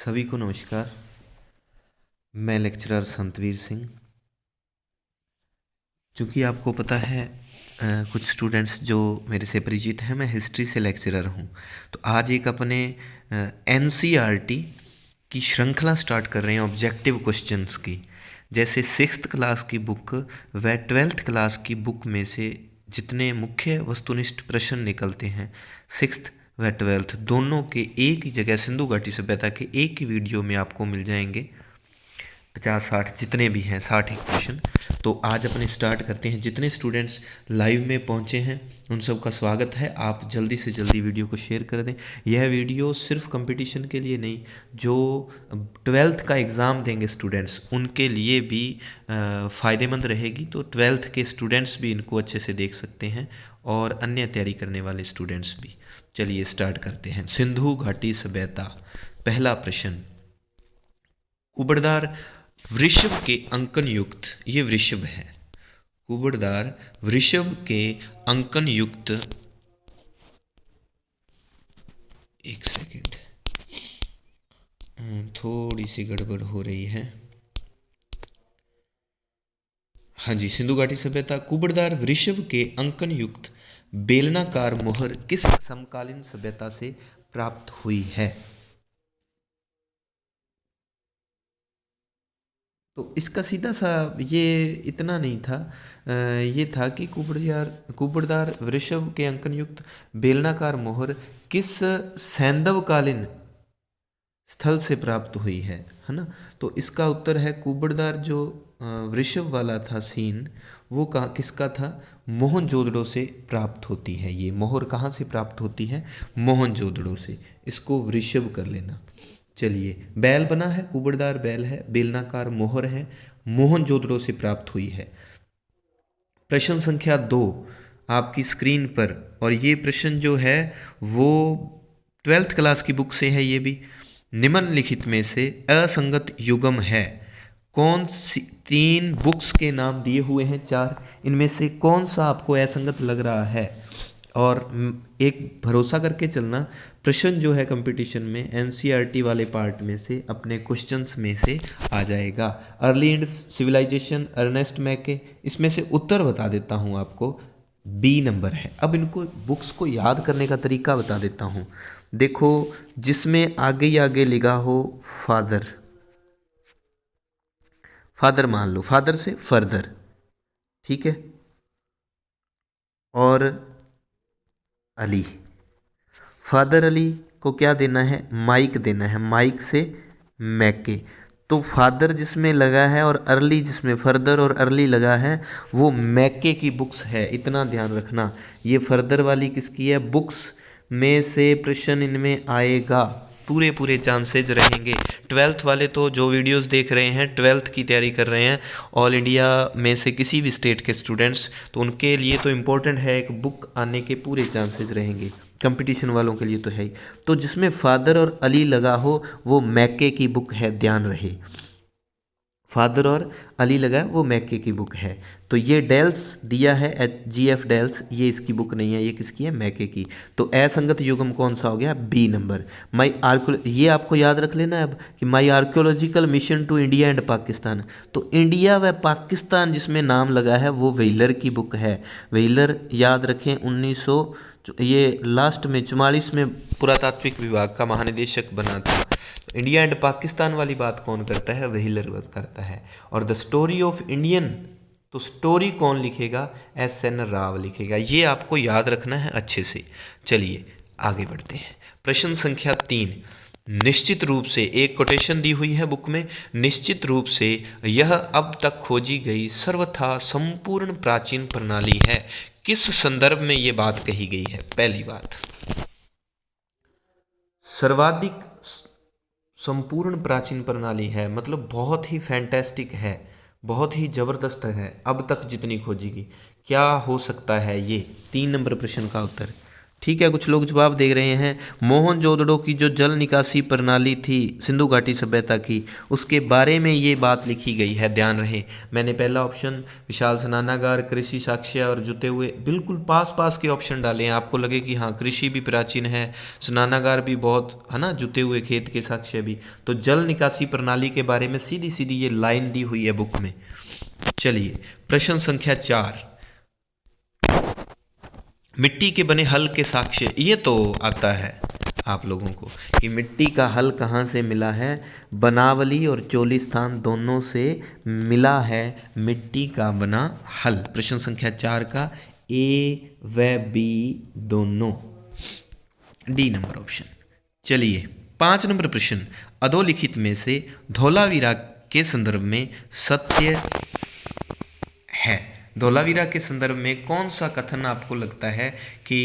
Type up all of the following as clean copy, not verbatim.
सभी को नमस्कार। मैं लेक्चरर संतवीर सिंह। क्योंकि आपको पता है कुछ स्टूडेंट्स जो मेरे से परिचित हैं, मैं हिस्ट्री से लेक्चरर हूं। तो आज एक अपने एनसीईआरटी की श्रृंखला स्टार्ट कर रहे हैं ऑब्जेक्टिव क्वेश्चंस की। जैसे 6th क्लास की बुक व 12th क्लास की बुक में से जितने मुख्य वस्तुनिष्ठ प्रश्न निकलते हैं 6th व 12th दोनों के एक ही जगह सिंधु घाटी सभ्यता के एक ही वीडियो में आपको मिल जाएंगे। 50-60 जितने भी हैं, 60 ही क्वेश्चन। तो आज अपने स्टार्ट करते हैं। जितने स्टूडेंट्स लाइव में पहुंचे हैं उन सब का स्वागत है। आप जल्दी से जल्दी वीडियो को शेयर कर दें। यह वीडियो सिर्फ कंपटीशन के लिए नहीं, जो 12th का एग्ज़ाम देंगे स्टूडेंट्स उनके लिए भी फ़ायदेमंद रहेगी। तो 12th के स्टूडेंट्स भी इनको अच्छे से देख सकते हैं और अन्य तैयारी करने वाले स्टूडेंट्स भी। चलिए स्टार्ट करते हैं। सिंधु घाटी सभ्यता। पहला प्रश्न, कुबड़दार वृषभ के अंकन युक्त, ये वृषभ है, कुबड़दार वृषभ के अंकन युक्त, एक सेकंड, थोड़ी सी गड़बड़ हो रही है। हाँ जी, सिंधु घाटी सभ्यता। कुबड़दार वृषभ के अंकन युक्त बेलनाकार मोहर किस समकालीन सभ्यता से प्राप्त हुई है? तो इसका सीधा सा ये इतना नहीं था। ये था कि कुबड़दार वृषभ के अंकन युक्त बेलनाकार मोहर किस सैंधवकालीन स्थल से प्राप्त हुई है ना। तो इसका उत्तर है कुबड़दार जो वृषभ वाला था सीन, वो कहाँ किसका था? मोहनजोदड़ो से प्राप्त होती है। ये मोहर कहाँ से प्राप्त होती है? मोहनजोदड़ो से। इसको वृषभ कर लेना। चलिए, बैल बना है, कुबड़दार बैल है, बेलनाकार मोहर है, मोहनजोदड़ो से प्राप्त हुई है। प्रश्न संख्या 2 आपकी स्क्रीन पर, और ये प्रश्न जो है वो 12th क्लास की बुक से है। ये भी निम्नलिखित में से असंगत युग्म है। कौन सी 3 बुक्स के नाम दिए हुए हैं 4, इनमें से कौन सा आपको असंगत लग रहा है? और एक भरोसा करके चलना, प्रश्न जो है कंपटीशन में एनसीईआरटी वाले पार्ट में से अपने क्वेश्चंस में से आ जाएगा। अर्ली इंडस सिविलाइजेशन, अर्नेस्ट मैके, इसमें से उत्तर बता देता हूँ आपको, बी नंबर है। अब इनको बुक्स को याद करने का तरीका बता देता हूँ। देखो, जिसमें आगे ही आगे लिखा हो फादर, फादर मान लो, फादर से फर्दर, ठीक है, और अली, फादर अली को क्या देना है? माइक देना है, माइक से मैके। तो फादर जिसमें लगा है और अर्ली जिसमें, फर्दर और अर्ली लगा है, वो मैके की बुक्स है। इतना ध्यान रखना। ये फर्दर वाली किसकी है? बुक्स में से प्रश्न इनमें आएगा, पूरे पूरे चांसेज रहेंगे। 12th वाले तो जो वीडियोस देख रहे हैं, 12th की तैयारी कर रहे हैं, ऑल इंडिया में से किसी भी स्टेट के स्टूडेंट्स, तो उनके लिए तो इम्पोर्टेंट है, एक बुक आने के पूरे चांसेज रहेंगे। कंपटीशन वालों के लिए तो है ही। तो जिसमें फादर और अली लगा हो वो मैके की बुक है, ध्यान रहे। फादर और अली लगा है वो मैके की बुक है। तो ये डेल्स दिया है, GF डेल्स, ये इसकी बुक नहीं है, ये किसकी है? मैके की। तो असंगत युग्म कौन सा हो गया? B number. ये आपको याद रख लेना है अब कि my archaeological mission to India and Pakistan. तो इंडिया व पाकिस्तान जिसमें नाम लगा है वो व्हीलर की बुक है। व्हीलर याद रखें, 1900 ये लास्ट में 44 में पुरातात्विक विभाग का महानिदेशक बना था। तो इंडिया एंड पाकिस्तान वाली बात कौन करता है? व्हीलर करता है। और द स्टोरी ऑफ इंडियन, तो स्टोरी कौन लिखेगा? SN राव लिखेगा। ये आपको याद रखना है अच्छे से। चलिए आगे बढ़ते हैं। प्रश्न संख्या 3, निश्चित रूप से, एक कोटेशन दी हुई है बुक में, निश्चित रूप से यह अब तक खोजी गई सर्वथा संपूर्ण प्राचीन प्रणाली है। किस संदर्भ में ये बात कही गई है? पहली बात, सर्वाधिक संपूर्ण प्राचीन प्रणाली है, मतलब बहुत ही फैंटेस्टिक है, बहुत ही जबरदस्त है, अब तक जितनी खोजी गई। क्या हो सकता है ये? 3 नंबर प्रश्न का उत्तर ठीक है, कुछ लोग जवाब दे रहे हैं। मोहनजोदड़ो की जो जल निकासी प्रणाली थी सिंधु घाटी सभ्यता की, उसके बारे में ये बात लिखी गई है, ध्यान रहे। मैंने पहला ऑप्शन विशाल स्नानागार, कृषि साक्ष्य और जुते हुए, बिल्कुल पास पास के ऑप्शन डाले हैं। आपको लगे कि हाँ कृषि भी प्राचीन है, स्नानागार भी बहुत है ना, जुते हुए खेत के साक्ष्य भी, तो जल निकासी प्रणाली के बारे में सीधी सीधी ये लाइन दी हुई है बुक में। चलिए प्रश्न संख्या 4, मिट्टी के बने हल के साक्ष्य। ये तो आता है आप लोगों को कि मिट्टी का हल कहाँ से मिला है, बनावली और चोलिस्तान दोनों से मिला है मिट्टी का बना हल। प्रश्न संख्या 4 का ए व बी दोनों, डी नंबर ऑप्शन। चलिए 5 नंबर प्रश्न, अधोलिखित में से धोलावीरा के संदर्भ में सत्य है। धोलावीरा के संदर्भ में कौन सा कथन आपको लगता है कि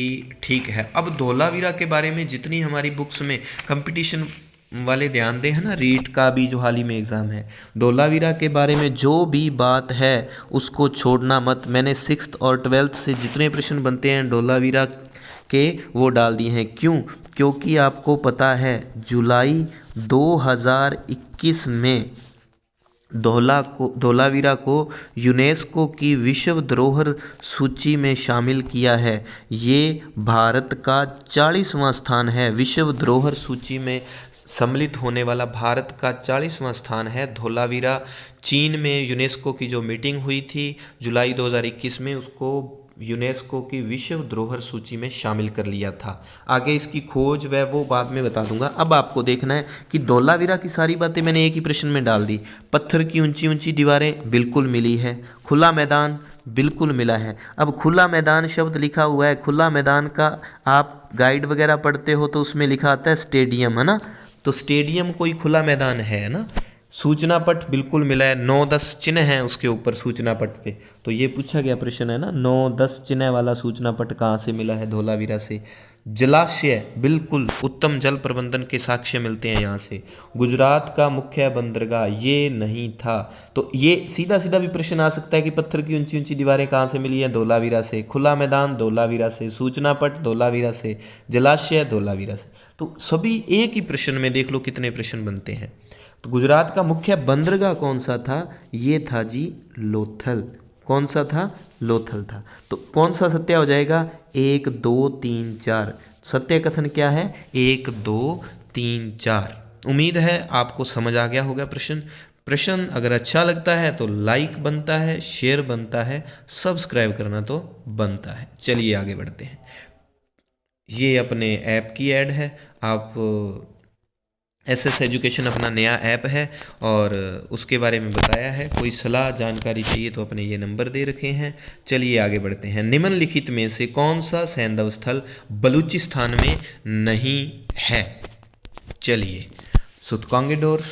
ठीक है। अब धोलावीरा के बारे में जितनी हमारी बुक्स में कंपटीशन वाले ध्यान दें है ना, रीट का भी जो हाल ही में एग्ज़ाम है, धोलावीरा के बारे में जो भी बात है उसको छोड़ना मत। मैंने 6th और 12th से जितने प्रश्न बनते हैं धोलावीरा के वो डाल दिए हैं। क्यों? क्योंकि आपको पता है जुलाई 2021 में धोलावीरा को यूनेस्को की विश्व धरोहर सूची में शामिल किया है। ये भारत का 40वां स्थान है, विश्व धरोहर सूची में सम्मिलित होने वाला भारत का 40वां स्थान है धोलावीरा। चीन में यूनेस्को की जो मीटिंग हुई थी जुलाई 2021 में, उसको यूनेस्को की विश्व धरोहर सूची में शामिल कर लिया था। आगे इसकी खोज वह वो बाद में बता दूंगा। अब आपको देखना है कि धोलावीरा की सारी बातें मैंने एक ही प्रश्न में डाल दी। पत्थर की ऊंची ऊंची दीवारें बिल्कुल मिली है, खुला मैदान बिल्कुल मिला है। अब खुला मैदान शब्द लिखा हुआ है, खुला मैदान का आप गाइड वगैरह पढ़ते हो तो उसमें लिखा आता है स्टेडियम, है ना, तो स्टेडियम कोई खुला मैदान है ना। सूचना पट बिल्कुल मिला है, 9-10 चिन्ह हैं उसके ऊपर सूचना पट पे, तो ये पूछा गया प्रश्न है ना, 9-10 चिन्ह वाला सूचना पट कहाँ से मिला है, धोलावीरा से। जलाशय बिल्कुल उत्तम जल प्रबंधन के साक्ष्य मिलते हैं यहाँ से। गुजरात का मुख्य बंदरगाह ये नहीं था, तो ये सीधा सीधा भी प्रश्न आ सकता है कि पत्थर की ऊंची ऊंची दीवारें कहाँ से मिली हैं, धोलावीरा से। खुला मैदान धोलावीरा से, सूचना पट धोलावीरा से, जलाशय धोलावीरा से। तो सभी एक ही प्रश्न में देख लो कितने प्रश्न बनते हैं। तो गुजरात का मुख्य बंदरगाह कौन सा था, ये था जी लोथल। कौन सा था? लोथल था। तो कौन सा सत्य हो जाएगा? 1 2 3 4। सत्य कथन क्या है? 1 2 3 4। उम्मीद है आपको समझ आ गया होगा प्रश्न अगर अच्छा लगता है तो लाइक बनता है, शेयर बनता है, सब्सक्राइब करना तो बनता है। चलिए आगे बढ़ते हैं। ये अपने ऐप की ऐड है। आप SS एजुकेशन अपना नया ऐप है और उसके बारे में बताया है। कोई सलाह जानकारी चाहिए तो अपने ये नंबर दे रखे हैं। चलिए आगे बढ़ते हैं। निम्नलिखित में से कौन सा सैंधव स्थल बलूचिस्तान में नहीं है? चलिए, सुतकांगेडोर,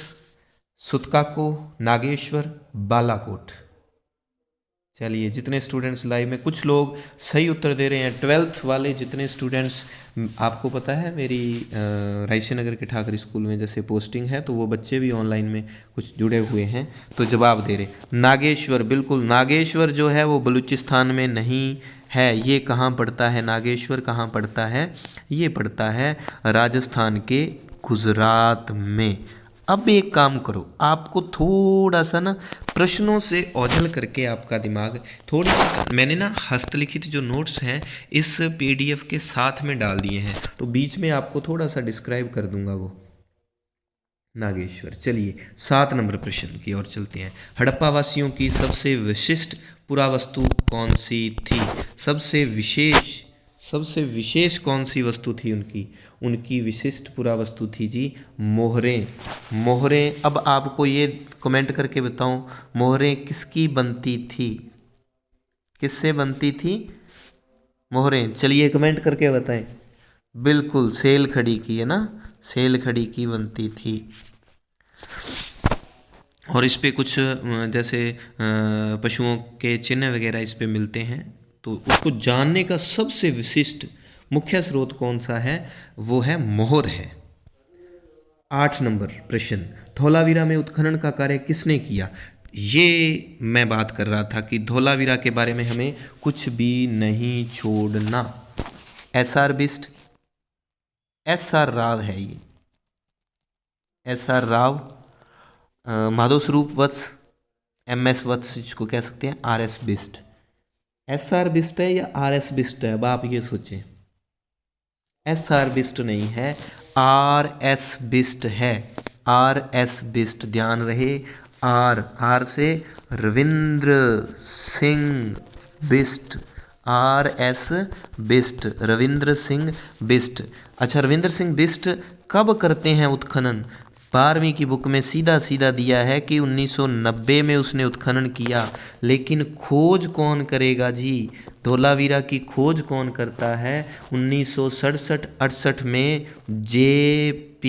सुतकाको, नागेश्वर, बालाकोट। चलिए, जितने स्टूडेंट्स लाइव में, कुछ लोग सही उत्तर दे रहे हैं। 12th वाले जितने स्टूडेंट्स, आपको पता है मेरी रायसी नगर के ठाकरे स्कूल में जैसे पोस्टिंग है, तो वो बच्चे भी ऑनलाइन में कुछ जुड़े हुए हैं तो जवाब दे रहे। नागेश्वर, बिल्कुल नागेश्वर जो है वो बलूचिस्तान में नहीं है। ये कहाँ पड़ता है? नागेश्वर कहाँ पड़ता है? ये पड़ता है राजस्थान के गुजरात में। अब एक काम करो, आपको थोड़ा सा ना प्रश्नों से ओझल करके आपका दिमाग थोड़ी सी, मैंने ना हस्तलिखित जो नोट्स हैं इस PDF के साथ में डाल दिए हैं, तो बीच में आपको थोड़ा सा डिस्क्राइब कर दूंगा वो नागेश्वर। चलिए 7 नंबर प्रश्न की ओर चलते हैं। हड़प्पा वासियों की सबसे विशिष्ट पुरावस्तु कौन सी थी? सबसे विशेष कौन सी वस्तु थी उनकी? उनकी विशिष्ट पुरावस्तु थी जी मोहरें। मोहरें, अब आपको ये कमेंट करके बताऊं, मोहरें किसकी बनती थी? किससे बनती थी मोहरें? चलिए कमेंट करके बताएं। बिल्कुल सेल खड़ी की, है ना, सेल खड़ी की बनती थी। और इस पे कुछ जैसे पशुओं के चिन्ह वगैरह इस पे मिलते हैं, तो उसको जानने का सबसे विशिष्ट मुख्य स्रोत कौन सा है? वो है मोहर है। 8 नंबर प्रश्न, धोलावीरा में उत्खनन का कार्य किसने किया? ये मैं बात कर रहा था कि धोलावीरा के बारे में हमें कुछ भी नहीं छोड़ना। SR बिस्ट, SR राव है ये, SR राव, माधव स्वरूप वत्स, MS वत्स जिसको कह सकते हैं, RS बिस्ट। SR बिस्ट है या RS बिस्ट है, अब आप ये सोचें। SR बिस्ट नहीं है, RS बिस्ट है, RS बिस्ट, ध्यान रहे। आर से रविंद्र सिंह बिस्ट, RS बिस्ट, रविंद्र सिंह बिस्ट। अच्छा, रविंद्र सिंह बिस्ट कब करते हैं उत्खनन? 12वीं की बुक में सीधा सीधा दिया है कि 1990 में उसने उत्खनन किया, लेकिन खोज कौन करेगा जी? धोलावीरा की खोज कौन करता है? 1967-68 में JP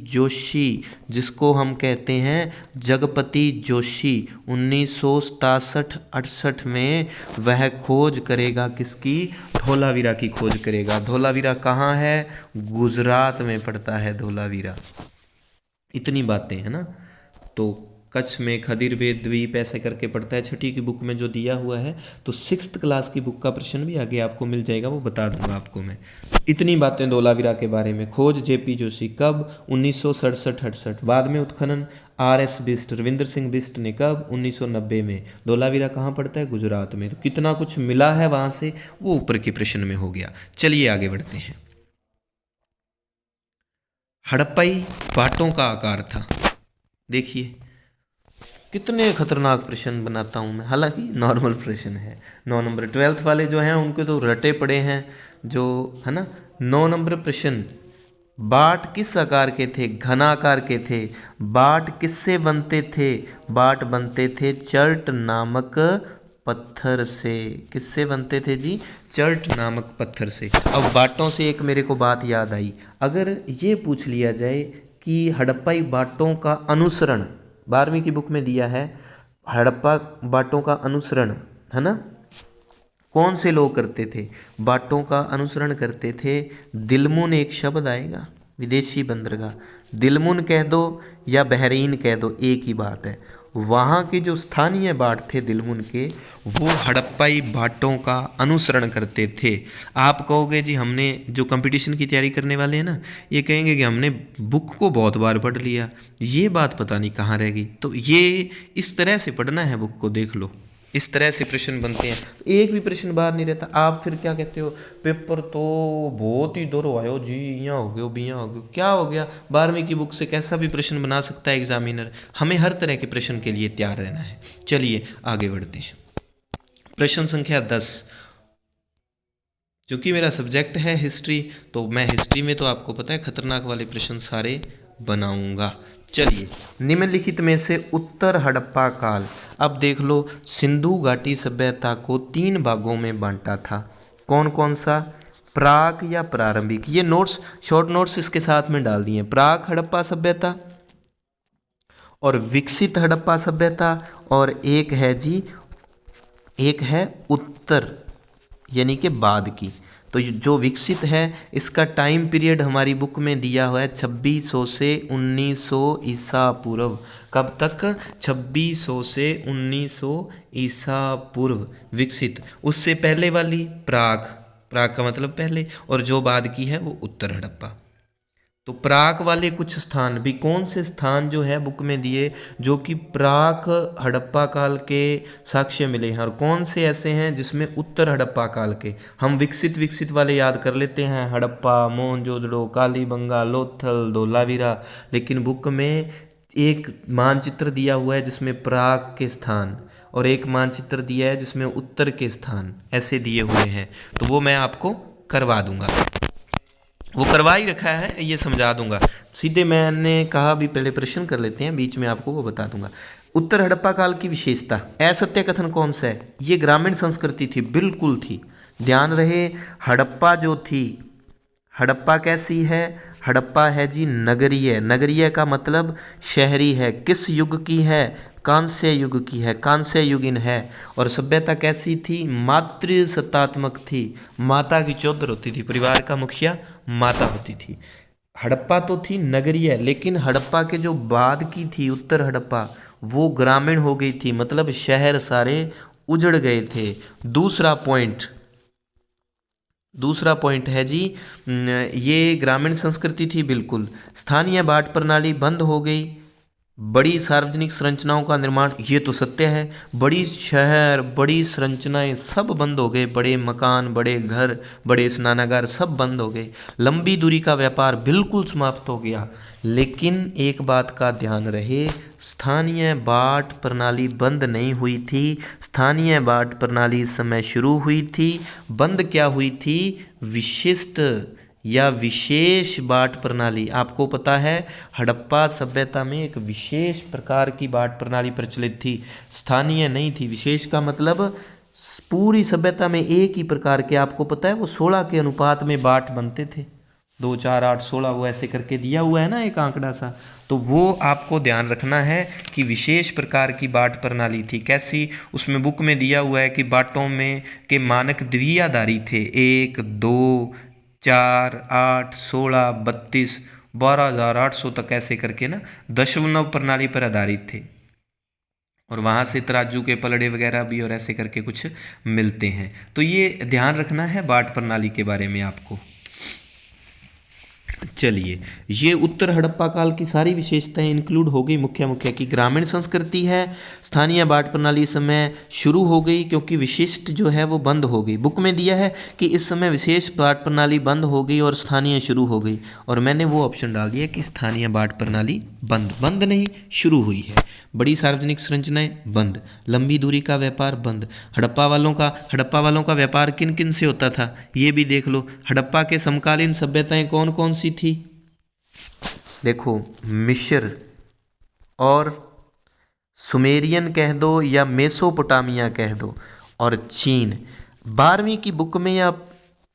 जोशी, जिसको हम कहते हैं जगपति जोशी, 1967-68 में वह खोज करेगा। किसकी? धोलावीरा की खोज करेगा। धोलावीरा कहाँ है? गुजरात में पड़ता है धोलावीरा। इतनी बातें है ना। तो कच्छ में खदिर बेद द्वीप ऐसे करके पड़ता है, छठी की बुक में जो दिया हुआ है। तो 6th क्लास की बुक का प्रश्न भी आगे आपको मिल जाएगा, वो बता दूंगा आपको मैं। इतनी बातें धोलावीरा के बारे में। खोज JP जोशी कब? 1967-68। बाद में उत्खनन RS बिस्ट, रविंद्र सिंह बिस्ट ने कब? 1990 में। धोलावीरा कहाँ पड़ता है? गुजरात में। तो कितना कुछ मिला है वहाँ से, वो ऊपर के प्रश्न में हो गया। चलिए आगे बढ़ते हैं। हड़प्पाई बाटों का आकार था। देखिए कितने खतरनाक प्रश्न बनाता हूँ मैं, हालांकि नॉर्मल प्रश्न है। 9 नंबर 12th वाले जो हैं उनके तो रटे पड़े हैं, जो है ना। 9 नंबर प्रश्न, बाट किस आकार के थे? घनाकार के थे। बाट किससे बनते थे? बाट बनते थे चर्ट नामक पत्थर से। किससे बनते थे जी? चर्ट नामक पत्थर से। अब बाटों से एक मेरे को बात याद आई। अगर ये पूछ लिया जाए कि हड़प्पाई बाटों का अनुसरण, 12वीं की बुक में दिया है, हड़प्पा बाटों का अनुसरण, है ना, कौन से लोग करते थे? बाटों का अनुसरण करते थे। दिलमुन एक शब्द आएगा, विदेशी बंदरगाह, दिलमुन कह दो या बहरीन कह दो, एक ही बात है। वहाँ के जो स्थानीय बाट थे दिलमुन के, वो हड़प्पाई बाटों का अनुसरण करते थे। आप कहोगे जी हमने जो कंपटीशन की तैयारी करने वाले हैं ना, ये कहेंगे कि हमने बुक को बहुत बार पढ़ लिया, ये बात पता नहीं कहाँ रह गई। तो ये इस तरह से पढ़ना है बुक को, देख लो इस तरह से प्रश्न बनते हैं, एक भी प्रश्न बाहर नहीं रहता। आप फिर क्या कहते हो, पेपर तो बहुत ही दूर आयो जी, यहाँ हो गया बियाँ हो गया, क्या हो गया? 12वीं की बुक से कैसा भी प्रश्न बना सकता है एग्जामिनर। हमें हर तरह के प्रश्न के लिए तैयार रहना है। चलिए आगे बढ़ते हैं। प्रश्न संख्या 10, जो कि मेरा सब्जेक्ट है हिस्ट्री, तो मैं हिस्ट्री में तो आपको पता है खतरनाक वाले प्रश्न सारे बनाऊंगा। चलिए, निम्नलिखित में से उत्तर हड़प्पा काल, अब देख लो, सिंधु घाटी सभ्यता को 3 भागों में बांटा था। कौन कौन सा? प्राक या प्रारंभिक। ये नोट्स, शॉर्ट नोट्स इसके साथ में डाल दिए। प्राक हड़प्पा सभ्यता और विकसित हड़प्पा सभ्यता, और एक है जी, एक है उत्तर यानी कि बाद की। तो जो विकसित है, इसका टाइम पीरियड हमारी बुक में दिया हुआ है 2600 से 1900 ईसा पूर्व। कब तक? 2600 से 1900 ईसा पूर्व विकसित। उससे पहले वाली प्राक, प्राक का मतलब पहले, और जो बाद की है वो उत्तर हड़प्पा। तो प्राक वाले कुछ स्थान भी, कौन से स्थान जो है बुक में दिए जो कि प्राक हड़प्पा काल के साक्ष्य मिले हैं, और कौन से ऐसे हैं जिसमें उत्तर हड़प्पा काल के। हम विकसित वाले याद कर लेते हैं, हड़प्पा, मोहनजोदड़ो, कालीबंगा, लोथल, धोलावीरा, लेकिन बुक में एक मानचित्र दिया हुआ है जिसमें प्राक के स्थान, और एक मानचित्र दिया है जिसमें उत्तर के स्थान ऐसे दिए हुए हैं। तो वो मैं आपको करवा दूंगा, वो करवा ही रखा है, ये समझा दूंगा। सीधे मैंने कहा भी पहले प्रश्न कर लेते हैं, बीच में आपको वो बता दूंगा। उत्तर हड़प्पा काल की विशेषता, असत्य कथन कौन सा है? ये ग्रामीण संस्कृति थी, बिल्कुल थी। ध्यान रहे, हड़प्पा जो थी, हड़प्पा कैसी है? हड़प्पा है जी नगरीय। नगरीय का मतलब शहरी है। किस युग की है? कांस्य युग की है, कांस्य युगीन है। और सभ्यता कैसी थी? मातृ सत्तात्मक थी, माता की चौधर होती थी, परिवार का मुखिया माता होती थी। हड़प्पा तो थी नगरीय, लेकिन हड़प्पा के जो बाद की थी उत्तर हड़प्पा, वो ग्रामीण हो गई थी, मतलब शहर सारे उजड़ गए थे। दूसरा पॉइंट, दूसरा पॉइंट है जी, ये ग्रामीण संस्कृति थी बिल्कुल। स्थानीय बाट प्रणाली बंद हो गई, बड़ी सार्वजनिक संरचनाओं का निर्माण, ये तो सत्य है। बड़ी शहर, बड़ी संरचनाएं सब बंद हो गए, बड़े मकान, बड़े घर, बड़े स्नानागार सब बंद हो गए। लंबी दूरी का व्यापार बिल्कुल समाप्त हो गया। लेकिन एक बात का ध्यान रहे, स्थानीय बाट प्रणाली बंद नहीं हुई थी। स्थानीय बाट प्रणाली इस समय शुरू हुई थी। बंद क्या हुई थी? विशिष्ट या विशेष बाट प्रणाली। आपको पता है हड़प्पा सभ्यता में एक विशेष प्रकार की बाट प्रणाली प्रचलित थी, स्थानीय नहीं थी। विशेष का मतलब पूरी सभ्यता में एक ही प्रकार के, आपको पता है वो 16 के अनुपात में बाट बनते थे, 2 4 8 16, वो ऐसे करके दिया हुआ है ना एक आंकड़ा सा। तो वो आपको ध्यान रखना है कि विशेष प्रकार की बाट प्रणाली थी। कैसी? उसमें बुक में दिया हुआ है कि बाटों में के मानक द्विआधारी थे, 1 2 4 8 16 32 12,800 तक, ऐसे करके ना दशमलव प्रणाली पर आधारित थे। और वहाँ से तराजू के पलड़े वगैरह भी और ऐसे करके कुछ मिलते हैं। तो ये ध्यान रखना है बाट प्रणाली के बारे में आपको। चलिए, ये उत्तर हड़प्पा काल की सारी विशेषताएं इंक्लूड हो गई मुख्य मुख्य की। ग्रामीण संस्कृति है, स्थानीय बाट प्रणाली इस समय शुरू हो गई क्योंकि विशिष्ट जो है वो बंद हो गई। बुक में दिया है कि इस समय विशेष बाट प्रणाली बंद हो गई और स्थानीय शुरू हो गई, और मैंने वो ऑप्शन डाल दिया कि स्थानीय बाट प्रणाली बंद नहीं, शुरू हुई है। बड़ी सार्वजनिक संरचनाएं बंद, लंबी दूरी का व्यापार बंद। हड़प्पा वालों का व्यापार किन किन से होता था ये भी देख लो। हड़प्पा के समकालीन सभ्यताएं कौन कौन सी थी? देखो, मिस्र और सुमेरियन कह दो या मेसोपोटामिया कह दो, और चीन। 12वीं की बुक में या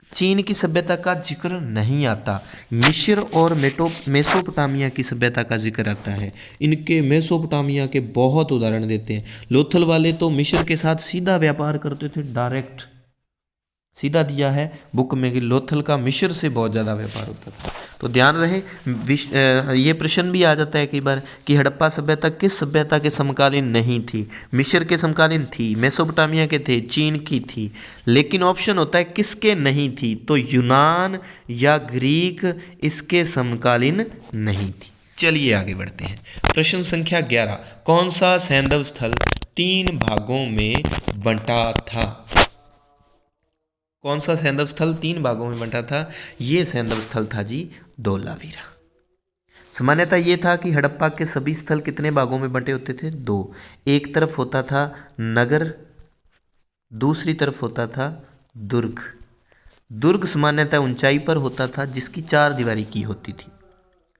चीन की सभ्यता का जिक्र नहीं आता, मिस्र और मेसोपोटामिया की सभ्यता का जिक्र आता है। इनके मेसोपोटामिया के बहुत उदाहरण देते हैं। लोथल वाले तो मिस्र के साथ सीधा व्यापार करते थे, डायरेक्ट सीधा दिया है बुक में कि लोथल का मिस्र से बहुत ज़्यादा व्यापार होता था। तो ध्यान रहे, ये प्रश्न भी आ जाता है कई बार कि हड़प्पा सभ्यता किस सभ्यता के समकालीन नहीं थी? मिस्र के समकालीन थी, मेसोपोटामिया के थे, चीन की थी। लेकिन ऑप्शन होता है किसके नहीं थी, तो यूनान या ग्रीक इसके समकालीन नहीं थी। चलिए आगे बढ़ते हैं। प्रश्न संख्या 11, कौन सा सैंधव स्थल 3 भागों में बंटा था? कौन सा सैंधव स्थल 3 भागों में बंटा था? ये सैंधव स्थल था जी धोलावीरा। सामान्यतः ये था कि हड़प्पा के सभी स्थल कितने भागों में बंटे होते थे? 2। एक तरफ होता था नगर, दूसरी तरफ होता था दुर्ग। दुर्ग सामान्यतः ऊंचाई पर होता था जिसकी 4 दीवारी की होती थी,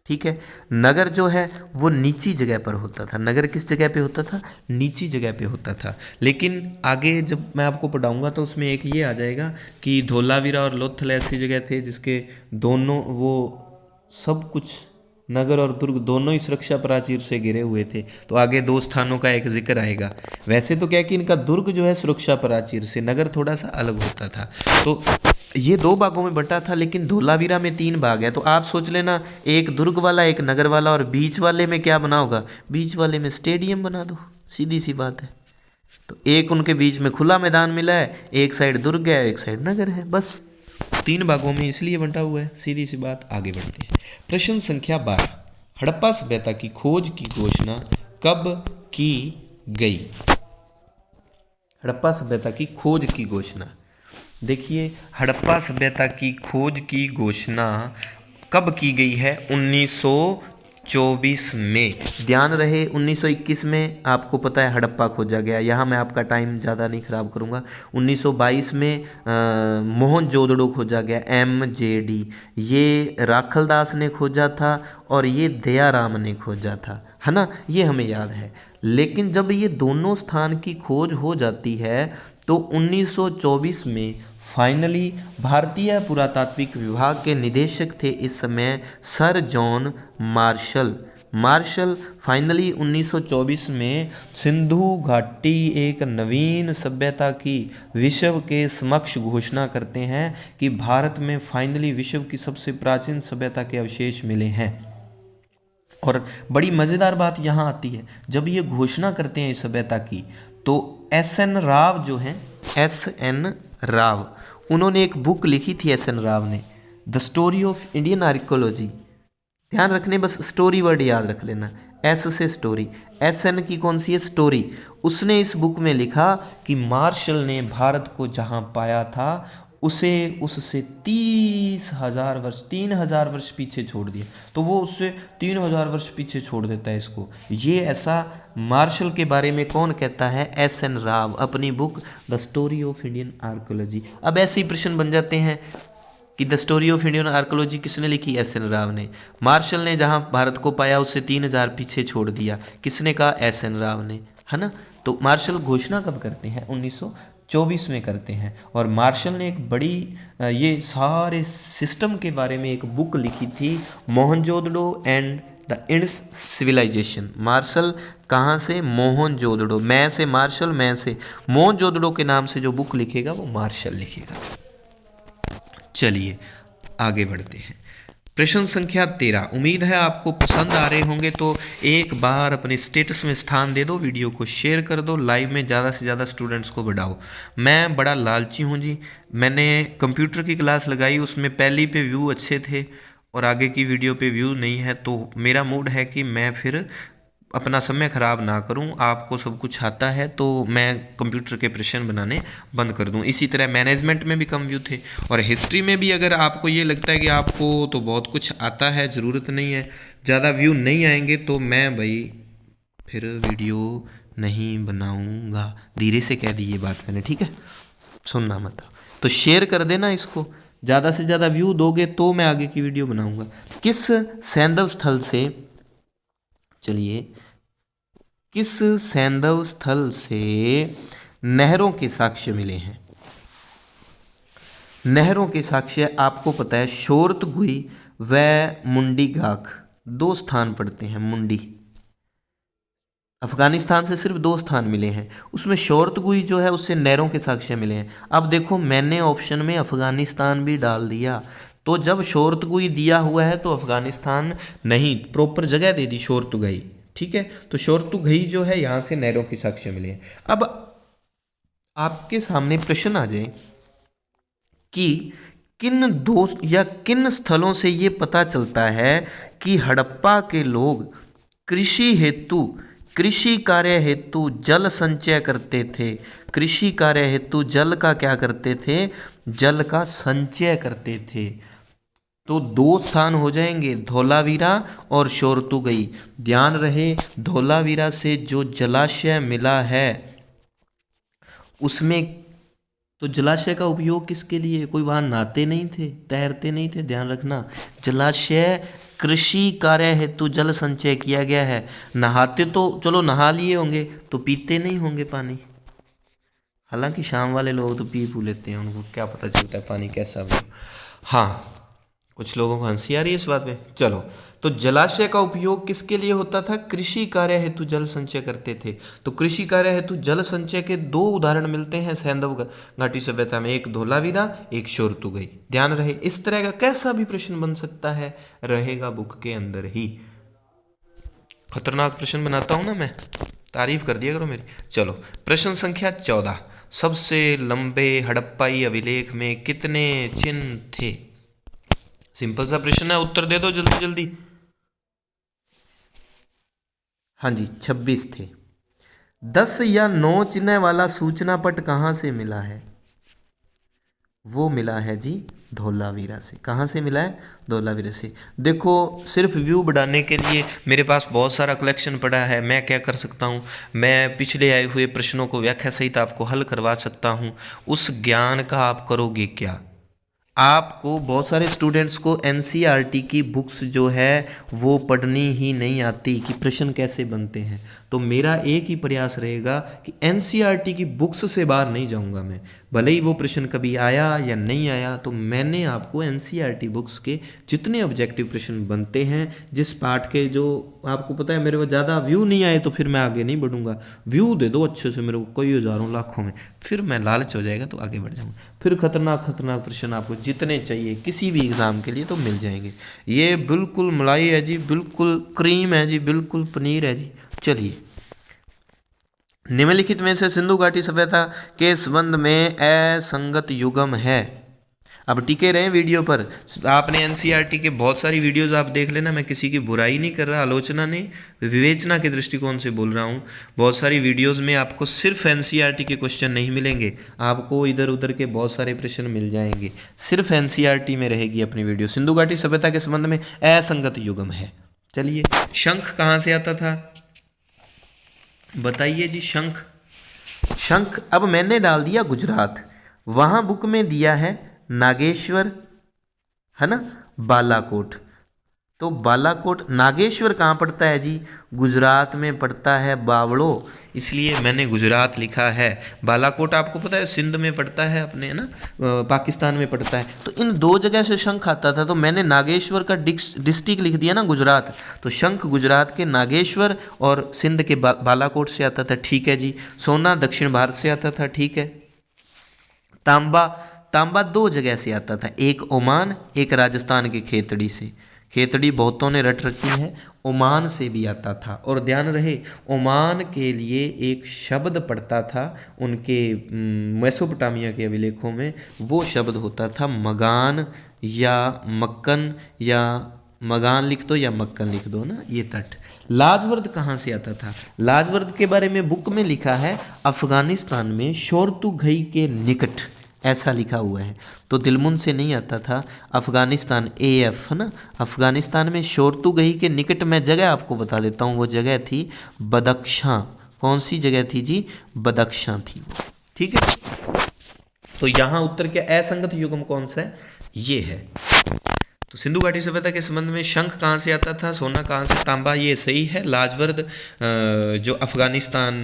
ठीक है। नगर जो है वो नीची जगह पर होता था। नगर किस जगह पे होता था? नीची जगह पे होता था। लेकिन आगे जब मैं आपको पढ़ाऊंगा तो उसमें एक ये आ जाएगा कि धोलावीरा और लोथल ऐसी जगह थे जिसके दोनों वो सब कुछ, नगर और दुर्ग दोनों ही सुरक्षा प्राचीर से घिरे हुए थे। तो आगे 2 स्थानों का एक जिक्र आएगा। वैसे तो क्या कि इनका दुर्ग जो है सुरक्षा प्राचीर से, नगर थोड़ा सा अलग होता था। तो ये 2 भागों में बंटा था, लेकिन धोलावीरा में 3 भाग है। तो आप सोच लेना, एक दुर्ग वाला, एक नगर वाला, और बीच वाले में क्या बना होगा? बीच वाले में स्टेडियम बना दो, सीधी सी बात है। तो एक उनके बीच में खुला मैदान मिला है, एक साइड दुर्ग है, एक साइड नगर है, बस 3 भागों में इसलिए बंटा हुआ है, सीधी सी बात। आगे बढ़ते हैं। प्रश्न संख्या 12, हड़प्पा सभ्यता की खोज की घोषणा कब की गई? हड़प्पा सभ्यता की खोज की घोषणा, देखिए हड़प्पा सभ्यता की खोज की घोषणा कब की गई है? 1924 में। ध्यान रहे 1921 में आपको पता है हड़प्पा खोजा गया। यहाँ मैं आपका टाइम ज़्यादा नहीं ख़राब करूँगा। 1922 में मोहनजोदड़ो खोजा गया, MJD। ये राखलदास ने खोजा था और ये दयाराम ने खोजा था, है ना, ये हमें याद है। लेकिन जब ये दोनों स्थान की खोज हो जाती है तो 1924 में फाइनली भारतीय पुरातात्विक विभाग के निदेशक थे इस समय सर जॉन मार्शल फाइनली 1924 में सिंधु घाटी एक नवीन सभ्यता की विश्व के समक्ष घोषणा करते हैं कि भारत में फाइनली विश्व की सबसे प्राचीन सभ्यता के अवशेष मिले हैं। और बड़ी मज़ेदार बात यहाँ आती है, जब ये घोषणा करते हैं इस सभ्यता की तो SN राव जो हैं, SN राव, उन्होंने एक बुक लिखी थी, एस एन राव ने, the story of Indian archaeology. ध्यान रखने, बस स्टोरी वर्ड याद रख लेना, एस से स्टोरी, एस एन की कौन सी है, स्टोरी। उसने इस बुक में लिखा कि मार्शल ने भारत को जहाँ पाया था उसे उससे 30,000 वर्ष, 3,000 वर्ष पीछे छोड़ दिया, तो वो उससे 3,000 वर्ष पीछे छोड़ देता है इसको। ये ऐसा मार्शल के बारे में कौन कहता है, एस एन राव, अपनी book the story of Indian archaeology. अब ऐसे ही प्रश्न बन जाते हैं कि the story of Indian archaeology किसने लिखी, एस एन राव ने। मार्शल ने जहाँ भारत को पाया उससे 3,000 पीछे छोड़ दिया, किसने कहा, एस एन राव ने, है ना। तो मार्शल घोषणा कब करते हैं, 1924 में करते हैं। और मार्शल ने एक बड़ी ये सारे सिस्टम के बारे में एक बुक लिखी थी, Mohenjodaro and the Indus civilization. Marshall कहाँ से, मोहनजोदड़ो, मैं से मार्शल, मैं से मोहनजोदड़ो के नाम से जो बुक लिखेगा वो मार्शल लिखेगा। चलिए आगे बढ़ते हैं। प्रश्न संख्या 13, उम्मीद है आपको पसंद आ रहे होंगे, तो एक बार अपने स्टेटस में स्थान दे दो, वीडियो को शेयर कर दो, लाइव में ज़्यादा से ज़्यादा स्टूडेंट्स को बढ़ाओ। मैं बड़ा लालची हूँ जी, मैंने कंप्यूटर की क्लास लगाई, उसमें पहली पे व्यू अच्छे थे और आगे की वीडियो पे व्यू नहीं है, तो मेरा मूड है कि मैं फिर अपना समय ख़राब ना करूं। आपको सब कुछ आता है तो मैं कंप्यूटर के प्रश्न बनाने बंद कर दूं। इसी तरह मैनेजमेंट में भी कम व्यू थे, और हिस्ट्री में भी अगर आपको ये लगता है कि आपको तो बहुत कुछ आता है, ज़रूरत नहीं है, ज़्यादा व्यू नहीं आएंगे, तो मैं भाई फिर वीडियो नहीं बनाऊंगा। धीरे से कह दी ये बात मैंने, ठीक है, सुनना मत। तो शेयर कर देना इसको, ज़्यादा से ज़्यादा व्यू दोगे तो मैं आगे की वीडियो बनाऊंगा। किस सैंधव स्थल से, चलिए, किस सैंधव स्थल से नहरों के साक्ष्य मिले हैं। नहरों के साक्ष्य आपको पता है, शोरतगुई व मुंडी गाख, 2 स्थान पड़ते हैं। मुंडी अफगानिस्तान से सिर्फ 2 स्थान मिले हैं, उसमें शोरतगुई जो है उससे नहरों के साक्ष्य मिले हैं। अब देखो मैंने ऑप्शन में अफगानिस्तान भी डाल दिया, तो जब शोरतगुई दिया हुआ है तो अफगानिस्तान नहीं, प्रॉपर जगह दे दी शोरतगुई, ठीक है। तो शोरतगुई जो है यहाँ से नहरों के साक्ष्य मिले हैं। अब आपके सामने प्रश्न आ जाए कि किन 2 या किन स्थलों से ये पता चलता है कि हड़प्पा के लोग कृषि कार्य हेतु जल संचय करते थे। कृषि कार्य हेतु जल का क्या करते थे, जल का संचय करते थे। तो 2 स्थान हो जाएंगे, धौलावीरा और शोरतुगई। ध्यान रहे, धौलावीरा से जो जलाशय मिला है उसमें, तो जलाशय का उपयोग किसके लिए, कोई वहाँ नहाते नहीं थे, तैरते नहीं थे, ध्यान रखना। जलाशय कृषि कार्य हेतु जल संचय किया गया है। नहाते तो चलो नहा लिए होंगे, तो पीते नहीं होंगे पानी। हालांकि शाम वाले लोग तो पी लेते हैं, उनको क्या पता चलता है पानी कैसा भी। हाँ, कुछ लोगों को हंसी आ रही है इस बात पे। चलो, तो जलाशय का उपयोग किसके लिए होता था, कृषि कार्य हेतु जल संचय करते थे। तो कृषि कार्य हेतु जल संचय के 2 उदाहरण मिलते हैं सैंधव घाटी सभ्यता में, एक धौलावीरा, एक शोरतुगई। ध्यान रहे, इस तरह का कैसा भी प्रश्न बन सकता है, रहेगा बुक के अंदर ही। खतरनाक प्रश्न बनाता हूं ना मैं, तारीफ कर दिया करो मेरी। चलो, प्रश्न संख्या 14, सबसे लंबे हड़प्पाई अभिलेख में कितने चिन्ह थे। सिंपल सा प्रश्न है, उत्तर दे दो जल्दी जल्दी। हाँ जी, 26 थे। 10 या 9 चिन्ह वाला सूचना पट कहाँ से मिला है, वो मिला है जी धौलावीरा से। कहाँ से मिला है, धौलावीरा से। देखो, सिर्फ व्यू बढ़ाने के लिए मेरे पास बहुत सारा कलेक्शन पड़ा है, मैं क्या कर सकता हूँ, मैं पिछले आए हुए प्रश्नों को व्याख्या सहित आपको हल करवा सकता हूँ। उस ज्ञान का आप करोगे क्या। आपको बहुत सारे स्टूडेंट्स को एनसीईआरटी की बुक्स जो है वो पढ़नी ही नहीं आती कि प्रश्न कैसे बनते हैं। तो मेरा एक ही प्रयास रहेगा कि एनसीईआरटी की बुक्स से बाहर नहीं जाऊंगा मैं, भले ही वो प्रश्न कभी आया या नहीं आया। तो मैंने आपको एनसीईआरटी बुक्स के जितने ऑब्जेक्टिव प्रश्न बनते हैं, जिस पार्ट के जो आपको पता है मेरे को ज़्यादा व्यू नहीं आए, तो फिर मैं आगे नहीं बढ़ूंगा। व्यू दे दो अच्छे से मेरे को, कई हज़ारों लाखों में, फिर मैं लालच हो जाएगा तो आगे बढ़ जाऊँगा। फिर खतरनाक प्रश्न आपको जितने चाहिए किसी भी एग्ज़ाम के लिए तो मिल जाएंगे। ये बिल्कुल मलाई है जी, बिल्कुल क्रीम है जी, बिल्कुल पनीर है जी। चलिए, निम्नलिखित में से सिंधु घाटी सभ्यता के संबंध में असंगत युग्म है। अब टिके रहे वीडियो पर। आपने एनसीईआरटी के बहुत सारी वीडियोस आप देख लेना, मैं किसी की बुराई नहीं कर रहा, आलोचना नहीं, विवेचना के दृष्टिकोण से बोल रहा हूँ। बहुत सारी वीडियोस में आपको सिर्फ एनसीईआरटी के क्वेश्चन नहीं मिलेंगे, आपको इधर उधर के बहुत सारे प्रश्न मिल जाएंगे। सिर्फ एनसीईआरटी में रहेगी अपनी वीडियो। सिंधु घाटी सभ्यता के संबंध में असंगत युग्म है। चलिए, शंख कहाँ से आता था बताइए जी। शंख, शंख अब मैंने डाल दिया गुजरात, वहाँ बुक में दिया है नागेश्वर, है ना, बालाकोट। तो बालाकोट, नागेश्वर कहाँ पड़ता है जी? गुजरात में पड़ता है, बावड़ो, इसलिए मैंने गुजरात लिखा है। बालाकोट आपको पता है सिंध में पड़ता है अपने, है ना, पाकिस्तान में पड़ता है। तो इन दो जगह से शंख आता था, तो मैंने नागेश्वर का डिस्ट्रिक्ट लिख दिया ना गुजरात, तो शंख गुजरात के नागेश्वर और सिंध के बालाकोट से आता था। ठीक है जी। सोना दक्षिण भारत से आता था। ठीक है। तांबा, तांबा दो जगह से आता था, एक ओमान, एक राजस्थान के खेतड़ी से। खेतड़ी बहुतों ने रट रखी है, ओमान से भी आता था। और ध्यान रहे, ओमान के लिए एक शब्द पड़ता था उनके मेसोपोटामिया के अभिलेखों में, वो शब्द होता था मगान या मक्कन, या मगान लिख दो या मक्कन लिख दो ना, ये तट। लाजवर्द कहाँ से आता था? लाजवर्द के बारे में बुक में लिखा है अफगानिस्तान में शोरतुघई के निकट, ऐसा लिखा हुआ है। तो दिलमुन से नहीं आता था, अफगानिस्तान, AF, है ना, अफगानिस्तान में शोरतुघई के निकट। मैं जगह आपको बता देता हूँ, वो जगह थी बदख्शां। कौन सी जगह थी जी? बदख्शां थी वो। ठीक है। तो यहाँ उत्तर क्या असंगत युग्म कौन सा है? ये है। तो सिंधु घाटी सभ्यता के संबंध में शंख कहाँ से आता था, सोना कहाँ से, तांबा, ये सही है। लाजवर्द जो अफगानिस्तान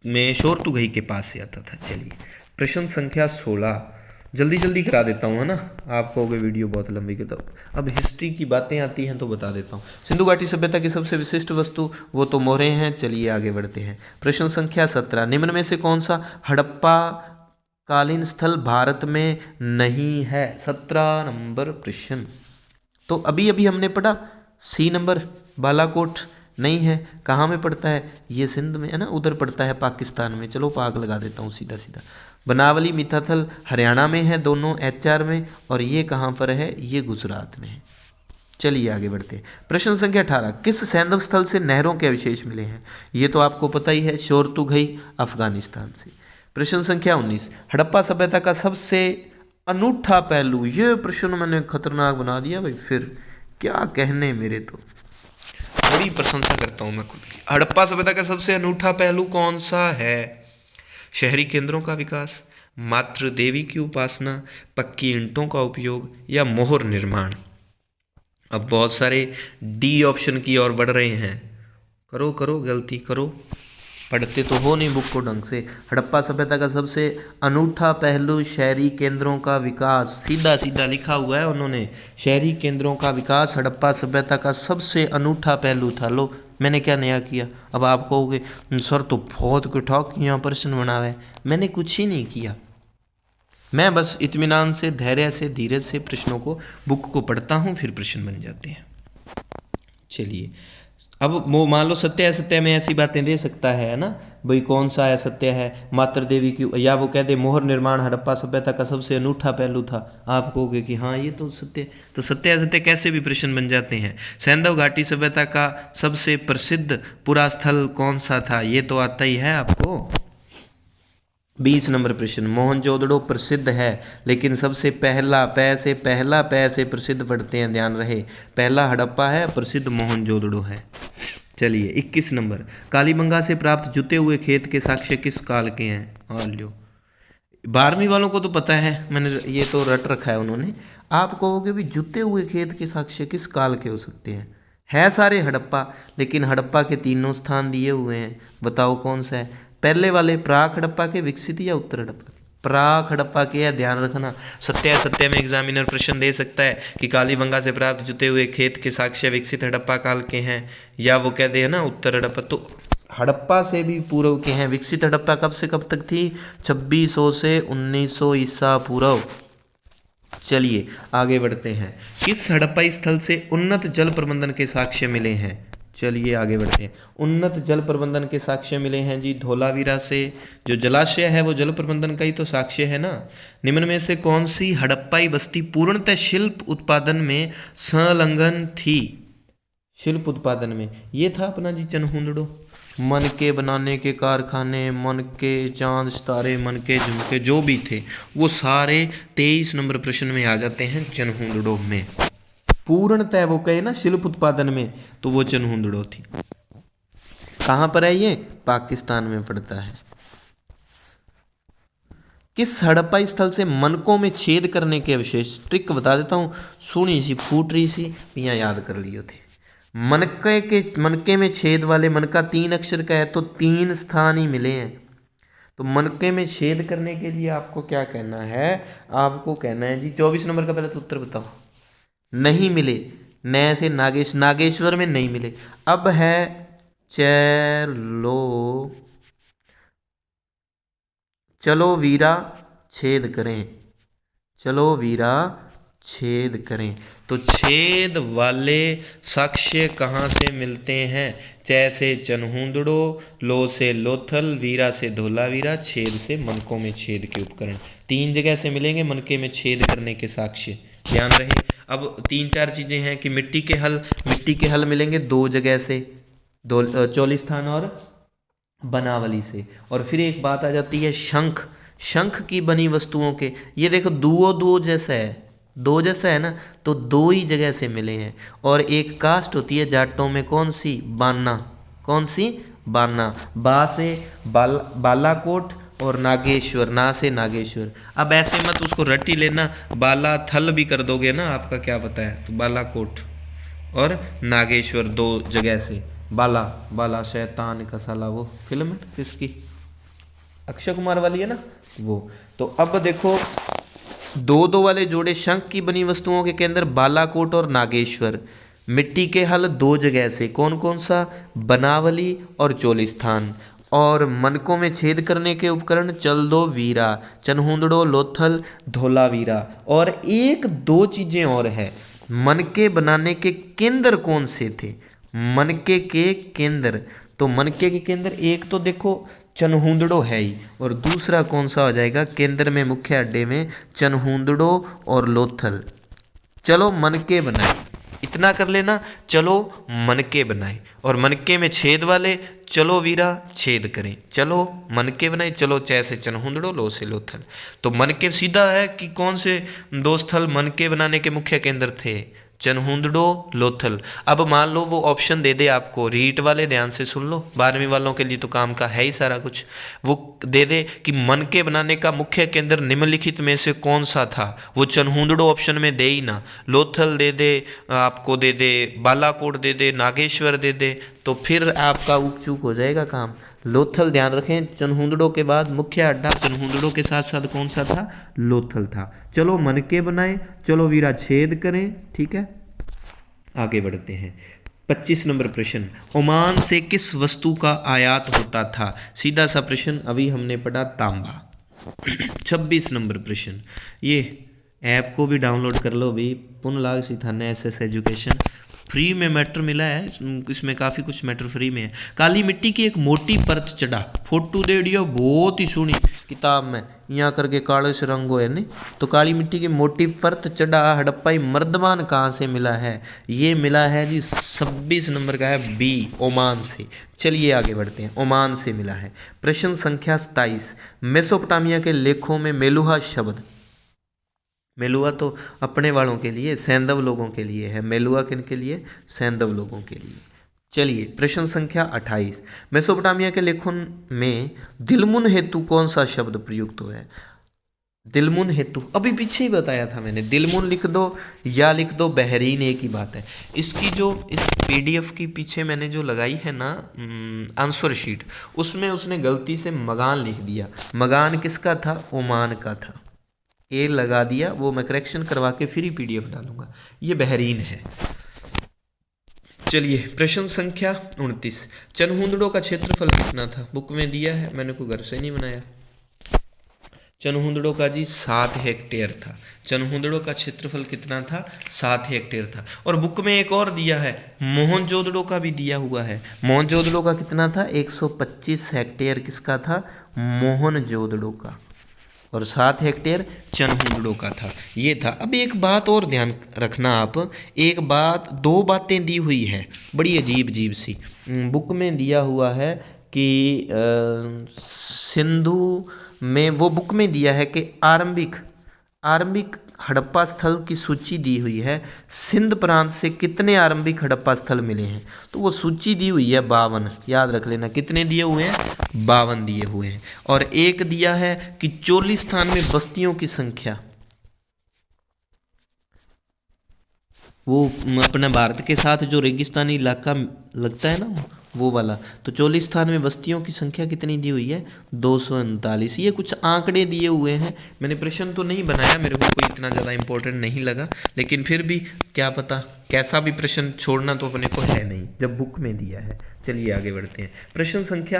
में शोरतुघई के पास से आता था। चलिए, प्रश्न संख्या 16 जल्दी जल्दी करा देता हूँ, है ना, आप कहोगे वीडियो बहुत लंबी की। तो अब हिस्ट्री की बातें आती हैं तो बता देता हूँ। सिंधु घाटी सभ्यता की सबसे विशिष्ट वस्तु, वो तो मोहरे हैं। चलिए आगे बढ़ते हैं। प्रश्न संख्या 17, निम्न में से कौन सा हड़प्पा कालीन स्थल भारत में नहीं है? 17 नंबर प्रश्न। तो अभी अभी हमने पढ़ा सी नंबर, बालाकोट नहीं है। कहाँ में पड़ता है? ये सिंध में है ना, उधर पड़ता है पाकिस्तान में। चलो पाक लगा देता हूँ सीधा सीधा। बनावली मिथाथल हरियाणा में है, दोनों HR में। और ये कहाँ पर है? ये गुजरात में है। चलिए आगे बढ़ते हैं। प्रश्न संख्या 18, किस सैंधव स्थल से नहरों के अवशेष मिले हैं? ये तो आपको पता ही है, शोरतुघई अफगानिस्तान से। प्रश्न संख्या 19, हड़प्पा सभ्यता का सबसे अनूठा पहलू। ये प्रश्न मैंने खतरनाक बना दिया भाई, फिर क्या कहने मेरे, तो बड़ी प्रशंसा करता हूँ मैं खुद की। हड़प्पा सभ्यता का सबसे अनूठा पहलू कौन सा है? शहरी केंद्रों का विकास, मातृ देवी की उपासना, पक्की ईंटों का उपयोग, या मोहर निर्माण। अब बहुत सारे डी ऑप्शन की ओर बढ़ रहे हैं। करो करो गलती करो, पढ़ते तो हो नहीं बुक को ढंग से। हड़प्पा सभ्यता का सबसे अनूठा पहलू शहरी केंद्रों का विकास, सीधा सीधा लिखा हुआ है उन्होंने, शहरी केंद्रों का विकास हड़प्पा सभ्यता का सबसे अनूठा पहलू था। लो मैंने क्या नया किया? अब आप कहोगे सर तो बहुत कुठाक यहाँ प्रश्न बना हुआ है। मैंने कुछ ही नहीं किया, मैं बस इत्मीनान से, धैर्य से, धीरज से प्रश्नों को, बुक को पढ़ता हूँ, फिर प्रश्न बन जाते हैं। चलिए, अब वो मान लो सत्य असत्य में ऐसी बातें दे सकता है ना भाई, कौन सा असत्य है? मातृ देवी की, या वो कह दे मोहर निर्माण हड़प्पा सभ्यता का सबसे अनूठा पहलू था। आप कहोगे कि हाँ ये तो सत्य, तो सत्य असत्य कैसे भी प्रश्न बन जाते हैं। सैंधव घाटी सभ्यता का सबसे प्रसिद्ध पुरास्थल कौन सा था? ये तो आता ही है आपको। 20 नंबर प्रश्न, मोहनजोदड़ो प्रसिद्ध है, लेकिन सबसे पहला पै से प्रसिद्ध पढ़ते हैं, ध्यान रहे। पहला हड़प्पा है, प्रसिद्ध मोहनजोदड़ो है। चलिए 21 नंबर, कालीबंगा से प्राप्त जुते हुए खेत के साक्ष्य किस काल के हैं? हाँ लो, 12वीं वालों को तो पता है, मैंने ये तो रट रखा है उन्होंने। आप कहोगे भी जुते हुए खेत के साक्ष्य किस काल के हो सकते हैं? है सारे हड़प्पा, लेकिन हड़प्पा के तीनों स्थान दिए हुए हैं, बताओ कौन सा है? पहले वाले प्राक हड़प्पा के, विकसित या उत्तर हड़प्पा के? प्राक हड़प्पा के है, ध्यान रखना। सत्य सत्य में एग्जामिनर प्रश्न दे सकता है कि कालीबंगा से प्राप्त जुते हुए खेत के साक्ष्य विकसित हड़प्पा काल के हैं, या वो कह दे ना उत्तर हड़प्पा। तो हड़प्पा से भी पूर्व के हैं। विकसित हड़प्पा कब से कब तक थी? 2600 से 1900 ईसा पूर्व। चलिए आगे बढ़ते हैं। किस हड़प्पाई स्थल से उन्नत जल प्रबंधन के साक्ष्य मिले हैं? चलिए आगे बढ़ते हैं। उन्नत जल प्रबंधन के साक्ष्य मिले हैं जी धोलावीरा से। जो जलाशय है वो जल प्रबंधन का ही तो साक्ष्य है ना। निम्न में से कौन सी हड़प्पाई बस्ती पूर्णतः शिल्प उत्पादन में संलग्न थी? शिल्प उत्पादन में ये था अपना जी चनहुंदड़ो। मन के बनाने के कारखाने, मन के चांद सितारे, मन के झुमके जो भी थे वो सारे 23 नंबर प्रश्न में आ जाते हैं चनहुंदड़ो में। पूर्णतः वो कहे ना शिल्प उत्पादन में, तो वो चनहुंदड़ो थी। कहाँ पर है ये? पाकिस्तान में पड़ता है। किस हड़प्पा स्थल से मनकों में छेद करने के अवशेष? ट्रिक बता देता हूँ, सोनी सी फूटरी सी पियाँ याद कर लियो थे। मनके में छेद वाले, मनका 3 अक्षर का है तो 3 स्थान ही मिले हैं। तो मनके में छेद करने के लिए आपको क्या कहना है? आपको कहना है जी 24 नंबर का पहले तो उत्तर बताओ। नहीं मिले। नए से नागेश्वर में नहीं मिले। अब है चलो वीरा छेद करें। चलो वीरा छेद करें। तो छेद वाले साक्ष्य कहाँ से मिलते हैं? च से चनहुंदड़ो, लो से लोथल, वीरा से धोलावीरा, छेद से मनकों में छेद के उपकरण। 3 जगह से मिलेंगे मनके में छेद करने के साक्ष्य, ध्यान रहे। अब 3-4 चीज़ें हैं कि मिट्टी के हल मिलेंगे 2 जगह से, चौलिस्थान और बनावली से। और फिर एक बात आ जाती है शंख की बनी वस्तुओं के। ये देखो दुओ जैसा है, 2 जैसा है ना, तो 2 ही जगह से मिले हैं। और एक कास्ट होती है जाटों में, कौन सी? बाना। कौन सी? बाना। बा से बालाकोट और नागेश्वर, ना से नागेश्वर। अब ऐसे मत उसको रट्टी लेना, बाला थल भी कर दोगे ना, आपका क्या पता है। तो बालाकोट और नागेश्वर 2 जगह से। बाला शैतान का साला, वो फिल्म है किसकी? अक्षय कुमार वाली है ना वो। तो अब देखो 2-2 वाले जोड़े, शंख की बनी वस्तुओं के केंद्र बालाकोट और नागेश्वर। मिट्टी के हल 2 जगह से, कौन कौन सा? बनावली और चोलिस्थान। और मनकों में छेद करने के उपकरण चलदो वीरा, चनहुंदड़ो, लोथल, धोलावीरा। और 1-2 चीजें और है। मनके बनाने के केंद्र कौन से थे? मनके के केंद्र, तो मनके के केंद्र एक तो देखो चनहुंदड़ो है ही, और दूसरा कौन सा हो जाएगा? केंद्र में मुख्य अड्डे में चनहुंदड़ो और लोथल। चलो मनके बनाए, इतना कर लेना। चलो मनके बनाए, और मनके में छेद वाले चलो वीरा छेद करें। चलो मनके बनाए, चलो च से चनहुंदड़ो, लो से लोथल। तो मनके सीधा है कि कौन से 2 स्थल मनके बनाने के मुख्य केंद्र थे? चनहुंदड़ो, लोथल। अब मान लो वो ऑप्शन दे दे आपको, रीट वाले ध्यान से सुन लो, 12वीं वालों के लिए तो काम का है ही सारा कुछ। वो दे दे कि मनके बनाने का मुख्य केंद्र निम्नलिखित में से कौन सा था? वो चनहुंदड़ो ऑप्शन में दे ही ना, लोथल दे दे, आपको दे दे बालाकोट दे दे, नागेश्वर दे दे, तो फिर आपका ऊक चूक हो जाएगा काम। लोथल ध्यान रखें, चनहुंदड़ो के बाद मुख्य अड्डा चनहुंदड़ो के साथ साथ कौन सा था? लोथल था। चलो मनके बनाए, चलो वीरा छेद करें, ठीक है। आगे बढ़ते हैं। 25 नंबर प्रश्न, ओमान से किस वस्तु का आयात होता था? सीधा सा प्रश्न, अभी हमने पढ़ा तांबा। 26 नंबर प्रश्न, ये ऐप को भी डाउनलोड कर लो भाई, पुन लाग सी थाने SS एजुकेशन, फ्री में मैटर मिला है, इसमें काफ़ी कुछ मैटर फ्री में है। काली मिट्टी की एक मोटी परत चढ़ा, फोटो दे दियो, बहुत ही सोहनी किताब में, यहाँ करके काले से रंगो है नहीं। तो काली मिट्टी की मोटी परत चढ़ा हड़प्पाई मर्दमान कहाँ से मिला है? ये मिला है जी 26 नंबर का है बी, ओमान से। चलिए आगे बढ़ते हैं, ओमान से मिला है। प्रश्न संख्या 27, मेसोपोटामिया के लेखों में मेलुहा शब्द, मेलुआ तो अपने वालों के लिए, सैंधव लोगों के लिए है। मेलुआ किन के लिए? सैंधव लोगों के लिए। चलिए प्रश्न संख्या 28, मेसोपोटामिया के लेखों में दिलमुन हेतु कौन सा शब्द प्रयुक्त हुआ है? दिलमुन हेतु अभी पीछे ही बताया था मैंने, दिलमुन लिख दो या लिख दो बहरीन, एक ही बात है। इसकी जो इस PDF की पीछे मैंने जो लगाई है ना आंसर शीट, उसमें उसने गलती से मगान लिख दिया। मगान किसका था? ओमान का था। ए लगा दिया, वो मैं करेक्शन करवा के फिर ही PDF डालूंगा। ये बहरीन है। चलिए प्रश्न संख्या 29, चनहुंदड़ो का क्षेत्रफल कितना था? बुक में दिया है, मैंने कोई घर से नहीं बनाया। चनहुंदड़ों का जी 7 हेक्टेयर था। चनहुंदड़ों का क्षेत्रफल कितना था? 7 हेक्टेयर था। और बुक में एक और दिया है, मोहनजोदड़ो का भी दिया हुआ है। मोहनजोदड़ो का कितना था? 125 हेक्टेयर किसका था? मोहनजोदड़ो का। और 7 हेक्टेयर चनहुंदड़ो का था। ये था। अब एक बात और ध्यान रखना आप, एक बात, दो बातें दी हुई है बड़ी अजीब अजीब सी। बुक में दिया हुआ है कि सिंधु में, वो बुक में दिया है कि आरंभिक आरंभिक हड़प्पा स्थल की सूची दी हुई है। सिंध प्रांत से कितने आरंभिक हड़प्पा स्थल मिले हैं? तो वो सूची दी हुई है 52। याद रख लेना, कितने दिए हुए हैं? 52 दिए हुए हैं। और एक दिया है कि चोलिस्तान में बस्तियों की संख्या, वो अपने भारत के साथ जो रेगिस्तानी इलाका लगता है ना, वो वाला। तो चोलिस्तान में बस्तियों की संख्या कितनी दी हुई है? 239। ये कुछ आंकड़े दिए हुए हैं। मैंने प्रश्न तो नहीं बनाया, मेरे को कोई इतना ज़्यादा इंपॉर्टेंट नहीं लगा, लेकिन फिर भी क्या पता, कैसा भी प्रश्न छोड़ना तो अपने को है नहीं जब बुक में दिया है। चलिए आगे बढ़ते हैं। प्रश्न संख्या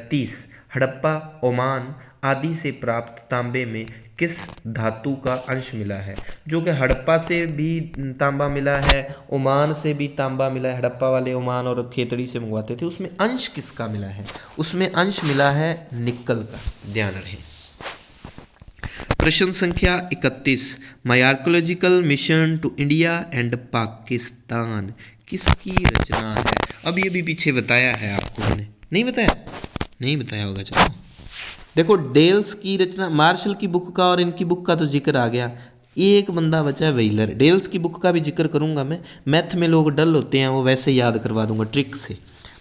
30। हड़प्पा, ओमान आदि से प्राप्त तांबे में किस धातु का अंश मिला है? जो कि हड़प्पा से भी तांबा मिला है, ओमान से भी तांबा मिला है। हड़प्पा वाले ओमान और खेतड़ी से मंगवाते थे। उसमें अंश किसका मिला है? उसमें अंश मिला है निकल का। ध्यान रहे। प्रश्न संख्या 31। My archaeological mission to India and Pakistan किसकी रचना है? अब ये भी पीछे बताया है आपको मैंने, नहीं बताया? नहीं बताया होगा। चलो देखो, डेल्स की रचना, मार्शल की बुक का और इनकी बुक का तो जिक्र आ गया। एक बंदा बचा है व्हीलर। डेल्स की बुक का भी जिक्र करूंगा मैं। मैथ में लोग डल होते हैं, वो वैसे याद करवा दूंगा ट्रिक से।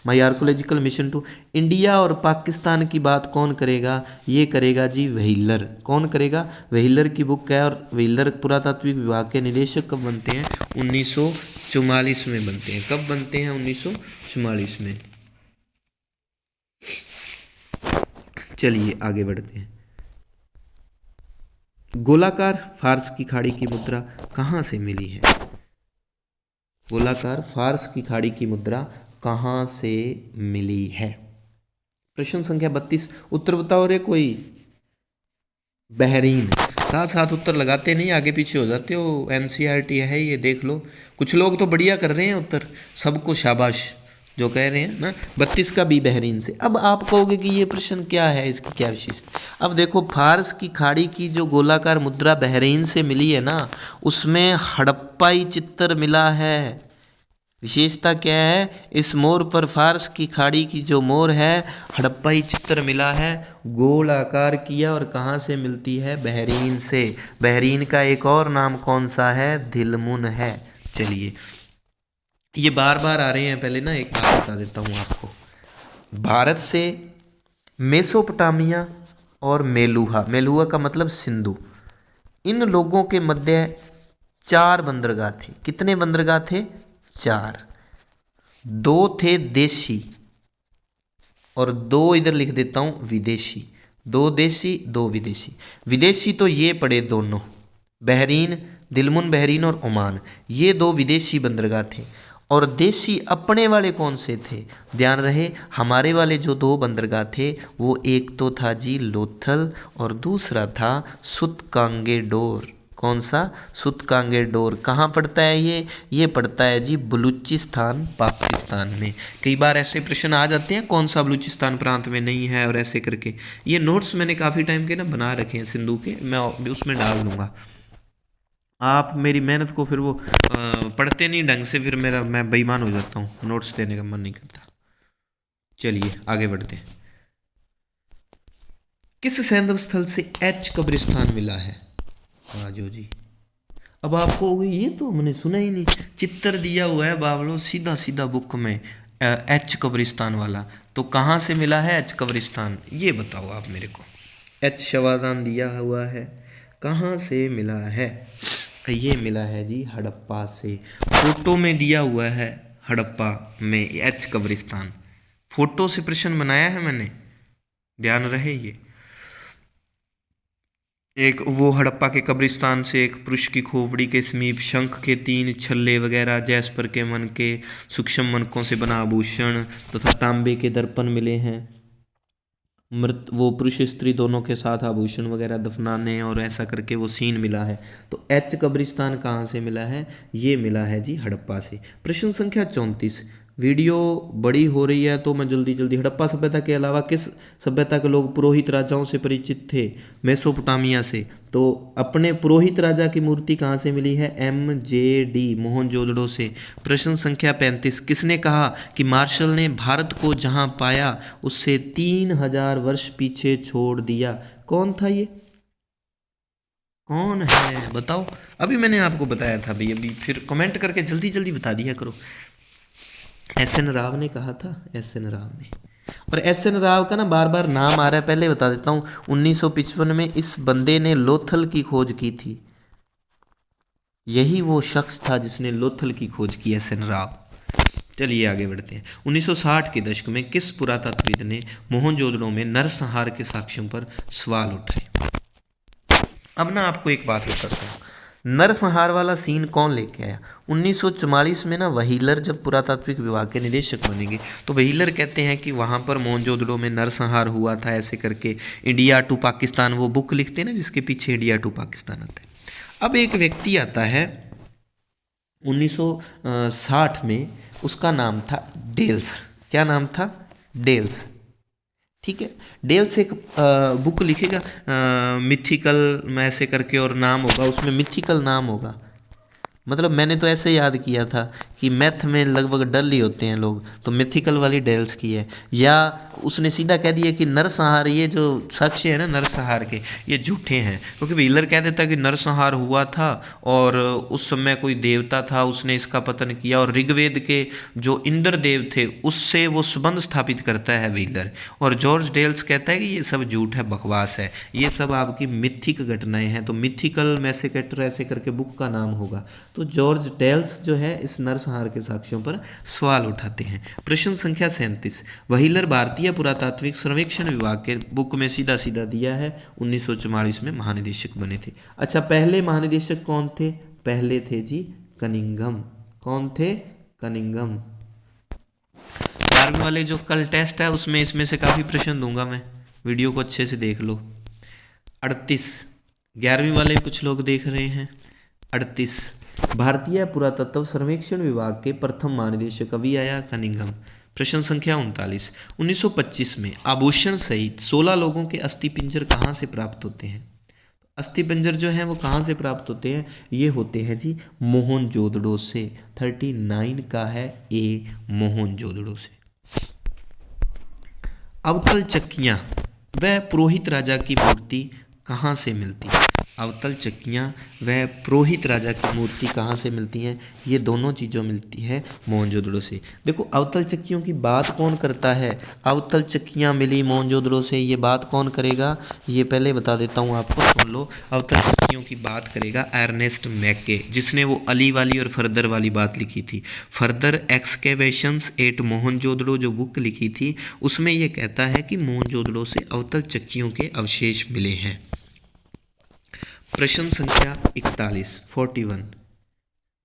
माई आर्कोलॉजिकल मिशन टू इंडिया और पाकिस्तान की बात कौन करेगा? ये करेगा जी व्हीलर। कौन करेगा? व्हीलर की बुक है। और व्हीलर पुरातात्विक विभाग के निदेशक कब बनते हैं? 1944 में बनते हैं। कब बनते हैं? 1944 में। चलिए आगे बढ़ते हैं। गोलाकार फार्स की खाड़ी की मुद्रा कहाँ से मिली है? गोलाकार फार्स की खाड़ी की मुद्रा कहाँ से मिली है? प्रश्न संख्या 32। उत्तर बताओ रे कोई। बहरीन। साथ साथ उत्तर लगाते नहीं, आगे पीछे हो जाते हो। एनसीईआरटी है ये, देख लो। कुछ लोग तो बढ़िया कर रहे हैं उत्तर, सबको शाबाश जो कह रहे हैं ना। 32 का बी बहरीन से। अब आप कहोगे कि ये प्रश्न क्या है, इसकी क्या विशेषता? अब देखो, फारस की खाड़ी की जो गोलाकार मुद्रा बहरीन से मिली है ना, उसमें हड़प्पाई चित्तर मिला है। विशेषता क्या है इस मोर पर? फारस की खाड़ी की जो मोर है, हड़प्पाई चित्र मिला है, गोल आकार किया। और कहाँ से मिलती है? बहरीन से। बहरीन का एक और नाम कौन सा है? दिलमुन है। चलिए, ये बार बार आ रहे हैं, पहले ना एक बात बता देता हूँ आपको। भारत से मेसोपोटामिया और मेलुहा, मेलुहा का मतलब सिंधु, इन लोगों के मध्य 4 बंदरगाह थे। कितने बंदरगाह थे? 4। 2 थे देशी और 2 इधर लिख देता हूं विदेशी। 2 देशी 2 विदेशी। विदेशी तो ये पड़े दोनों, बहरीन, दिलमुन बहरीन और ओमान, ये 2 विदेशी बंदरगाह थे। और देशी अपने वाले कौन से थे? ध्यान रहे, हमारे वाले जो 2 बंदरगाह थे, वो एक तो था जी लोथल और दूसरा था सुतकांगेडोर। कौन सा? सुतकांगेडोर। कहाँ पड़ता है ये पड़ता है जी बलूचिस्तान, पाकिस्तान में। कई बार ऐसे प्रश्न आ जाते हैं, कौन सा बलूचिस्तान प्रांत में नहीं है, और ऐसे करके। ये नोट्स मैंने काफ़ी टाइम के ना बना रखे हैं सिंधु के, मैं उसमें डाल दूंगा। आप मेरी मेहनत को फिर वो पढ़ते नहीं ढंग से, फिर मैं बेईमान हो जाता हूँ, नोट्स देने का मन नहीं करता। चलिए आगे बढ़ते हैं। किस सैंधव स्थल से एच कब्रिस्तान मिला है? आजो जी। अब आपको ये तो मैंने सुना ही नहीं, चित्र दिया हुआ है बावलो सीधा सीधा बुक में, एच कब्रिस्तान वाला। तो कहाँ से मिला है एच कब्रिस्तान, ये बताओ आप मेरे को। एच शवादान दिया हुआ है, कहाँ से मिला है? ये मिला है जी हड़प्पा से। फोटो में दिया हुआ है हड़प्पा में एच कब्रिस्तान। फोटो से प्रश्न बनाया है मैंने, ध्यान रहे। ये एक वो हड़प्पा के कब्रिस्तान से एक पुरुष की खोपड़ी के समीप शंख के 3 छल्ले वगैरह, जैस्पर के मन के सूक्ष्म मनकों से बना आभूषण तथा तांबे के दर्पण मिले हैं। मृत वो पुरुष स्त्री दोनों के साथ आभूषण वगैरह दफनाने और ऐसा करके वो सीन मिला है। तो एच कब्रिस्तान कहाँ से मिला है? ये मिला है जी हड़प्पा से। प्रश्न संख्या 34। वीडियो बड़ी हो रही है तो मैं जल्दी जल्दी, हड़प्पा सभ्यता के अलावा किस सभ्यता के लोग पुरोहित राजाओं से परिचित थे? मेसोपोटामिया से। तो अपने पुरोहित राजा की मूर्ति कहाँ से मिली है? MJD मोहनजोदड़ो से। प्रश्न संख्या 35। किसने कहा कि मार्शल ने भारत को जहाँ पाया उससे 3000 वर्ष पीछे छोड़ दिया? कौन था ये? कौन है बताओ? अभी मैंने आपको बताया था भाई, अभी फिर कमेंट करके जल्दी जल्दी बता दिया करो। SN राव ने कहा था, SN राव ने। और SN राव का ना बार बार नाम आ रहा है, पहले बता देता हूँ। 1955 में इस बंदे ने लोथल की खोज की थी। यही वो शख्स था जिसने लोथल की खोज की, SN राव। चलिए आगे बढ़ते हैं। 1960 के दशक में किस पुरातत्वविद ने मोहनजोदड़ो में नरसंहार के साक्ष्यों पर सवाल उठाए? अब ना आपको एक बात बताता हूँ, नरसंहार वाला सीन कौन लेके आया? 1944 में ना व्हीलर जब पुरातात्विक विभाग के निदेशक बनेंगे तो व्हीलर कहते हैं कि वहाँ पर मोहनजोदड़ो में नरसंहार हुआ था, ऐसे करके इंडिया टू पाकिस्तान वो बुक लिखते हैं ना, जिसके पीछे इंडिया टू पाकिस्तान आता है। अब एक व्यक्ति आता है 1960 में, उसका नाम था डेल्स। क्या नाम था? डेल्स। ठीक है, डेल्स एक बुक लिखेगा मिथिकल में ऐसे करके, और नाम होगा उसमें मिथिकल नाम होगा। मतलब मैंने तो ऐसे याद किया था कि मैथ में लगभग डल ही होते हैं लोग, तो मिथिकल वाली डेल्स की है। या उसने सीधा कह दिया कि नरसंहार, ये जो साक्ष्य है ना नरसंहार के, ये झूठे हैं, क्योंकि व्हीलर कह देता कि नरसंहार हुआ था और उस समय कोई देवता था उसने इसका पतन किया, और ऋग्वेद के जो इंद्र देव थे उससे वो संबंध स्थापित करता है व्हीलर। और जॉर्ज डेल्स कहता है कि ये सब झूठ है, बकवास है, ये सब आपकी मिथिक घटनाएं हैं। तो मिथिकल मैसेकेटर ऐसे करके बुक का नाम होगा। तो जॉर्ज डेल्स जो है इस नरसंहार के साक्ष्यों पर सवाल उठाते हैं। प्रश्न संख्या 37। व्हीलर भारतीय पुरातात्विक सर्वेक्षण विभाग के बुक में सीधा सीधा दिया है, 1944 में महानिदेशक बने थे। अच्छा, पहले महानिदेशक कौन थे? पहले थे जी कनिंघम। कौन थे? कनिंघम। 12वीं वाले जो कल टेस्ट है उसमें इसमें से काफ़ी प्रश्न दूंगा मैं, वीडियो को अच्छे से देख लो। 38। 11वीं वाले कुछ लोग देख रहे हैं। 38। भारतीय पुरातत्व सर्वेक्षण विभाग के प्रथम महानिदेशक कभी आया? कनिंघम। प्रश्न संख्या 39। 1925 में आभूषण सहित 16 लोगों के अस्थि पिंजर कहाँ से प्राप्त होते हैं? अस्थि पिंजर जो है वो कहाँ से प्राप्त होते हैं? ये होते हैं जी मोहनजोदड़ो से। 39 का है ए, मोहनजोदड़ो से। अवतल चक्कियाँ वह पुरोहित राजा की मूर्ति कहाँ से मिलती है? अवतल चक्कियाँ वह पुरोहित राजा की मूर्ति कहाँ से मिलती हैं? ये दोनों चीज़ों मिलती है मोहनजोदड़ो से। देखो अवतल चक्कियों की बात कौन करता है? अवतल चक्कियाँ मिली मोहनजोदड़ो से, ये बात कौन करेगा? ये पहले बता देता हूँ आपको, सुन लो। अवतल चक्कियों की बात करेगा अर्नेस्ट मैके, जिसने वो अली वाली और फर्दर वाली बात लिखी थी। फर्दर एक्सकेवेशंस एट मोहनजोदड़ो जो बुक लिखी थी उसमें ये कहता है कि मोहनजोदड़ो से अवतल चक्कियों के अवशेष मिले हैं। प्रश्न संख्या 41 41।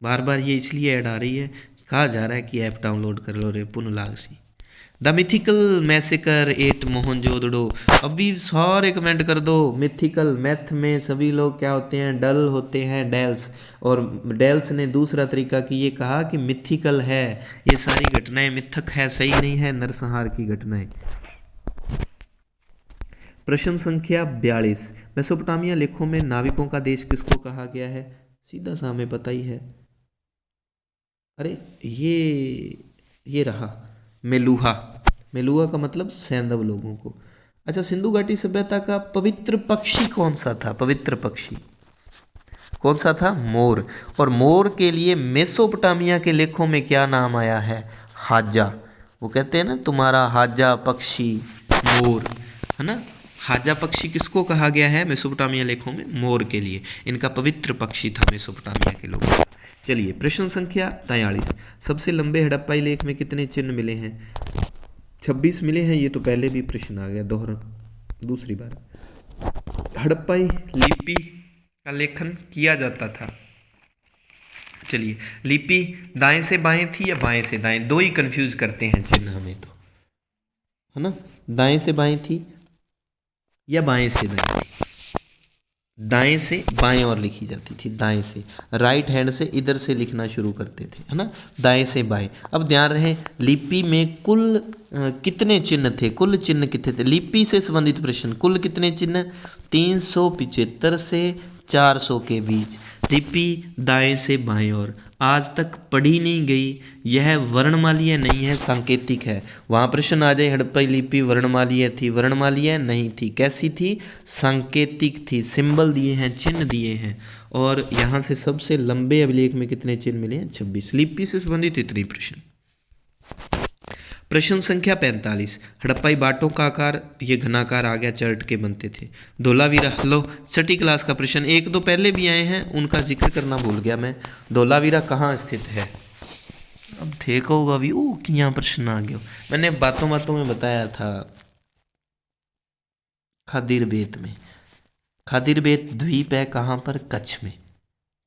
बार बार ये इसलिए ऐड आ रही है, कहा जा रहा है कि ऐप डाउनलोड कर लो रे पुनलागसी। The mythical massacre at Mohenjodaro. अभी सारे कमेंट कर दो। मिथिकल, मैथ में सभी लोग क्या होते हैं? डल होते हैं, डेल्स। और डेल्स ने दूसरा तरीका कि ये कहा कि मिथिकल है, ये सारी घटनाएं मिथक है, सही नहीं है नरसंहार की घटनाएं। प्रश्न संख्या 42। मेसोपोटामिया लेखों में नाविकों का देश किसको कहा गया है? सीधा सा हमें पता ही है। अरे ये रहा मेलुहा। मेलुहा का मतलब सैंधव लोगों को। अच्छा, सिंधु घाटी सभ्यता का पवित्र पक्षी कौन सा था? पवित्र पक्षी कौन सा था? मोर। और मोर के लिए मेसोपोटामिया के लेखों में क्या नाम आया है? हाजा। वो कहते हैं ना तुम्हारा हाजा पक्षी मोर, है ना। हाजा पक्षी किसको कहा गया है मेसोपोटामिया लेखों में? मोर के लिए। इनका पवित्र पक्षी था मेसोपोटामिया के लोगों का। चलिए प्रश्न संख्या 43। सबसे लंबे हड़प्पाई लेख में कितने चिन्ह मिले हैं? 26 मिले हैं। ये तो पहले भी प्रश्न आ गया, दोहरा दूसरी बार। हड़प्पाई लिपि का लेखन किया जाता था। चलिए, लिपि दाएं से बाएं थी या बाएं से दाएं? दो ही कंफ्यूज करते हैं चिन्ह हमें तो, है ना। दाएं से बाएं थी या बाएं से दाएं थी? दाएं से बाएं और लिखी जाती थी, दाएं से, राइट हैंड से इधर से लिखना शुरू करते थे, है ना, दाएं से बाएं। अब ध्यान रहे लिपि में कुल कितने चिन्ह थे, कुल चिन्ह कितने थे, लिपि से संबंधित प्रश्न, कुल कितने चिन्ह, 375 से 400 के बीच। लिपि दाएं से बाएं और आज तक पढ़ी नहीं गई, यह वर्णमालीय नहीं है, सांकेतिक है। वहाँ प्रश्न आ जाए हड़प्पा लिपि वर्णमालीय थी, वर्णमालीय नहीं थी, कैसी थी, सांकेतिक थी, सिंबल दिए हैं, चिन्ह दिए हैं। और यहाँ से सबसे लंबे अभिलेख में कितने चिन्ह मिले हैं, 26। लिपि से संबंधित इतने प्रश्न। प्रश्न संख्या 45, हड़प्पाई बाटों का आकार ये घनाकार आ गया, चर्ट के बनते थे। धोलावीरा, लो छठी क्लास का प्रश्न, एक दो पहले भी आए हैं, उनका जिक्र करना भूल गया मैं। धोलावीरा कहाँ स्थित है, अब देखो होगा भी, ओ यहाँ प्रश्न आ गया, मैंने बातों बातों में बताया था, खादिर बेत में। खादिर बेत द्वीप है कहाँ पर, कच्छ में,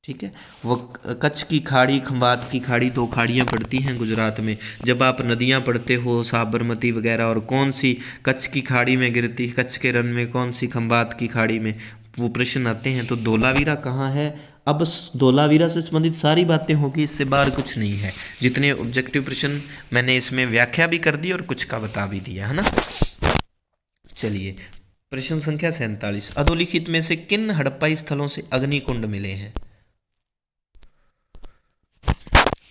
ठीक है। वो कच्छ की खाड़ी, खंबात की खाड़ी, दो खाड़ियाँ पड़ती हैं गुजरात में। जब आप नदियाँ पढ़ते हो साबरमती वगैरह, और कौन सी कच्छ की खाड़ी में गिरती, कच्छ के रन में कौन सी खंबात की खाड़ी में, वो प्रश्न आते हैं। तो धोलावीरा कहाँ है, अब धोलावीरा से संबंधित सारी बातें होगी, इससे बाहर कुछ नहीं है। जितने ऑब्जेक्टिव प्रश्न मैंने इसमें व्याख्या भी कर दी और कुछ का बता भी दिया, है ना। चलिए प्रश्न संख्या 47, अधोलिखित में से किन हड़प्पाई स्थलों से अग्निकुंड मिले हैं।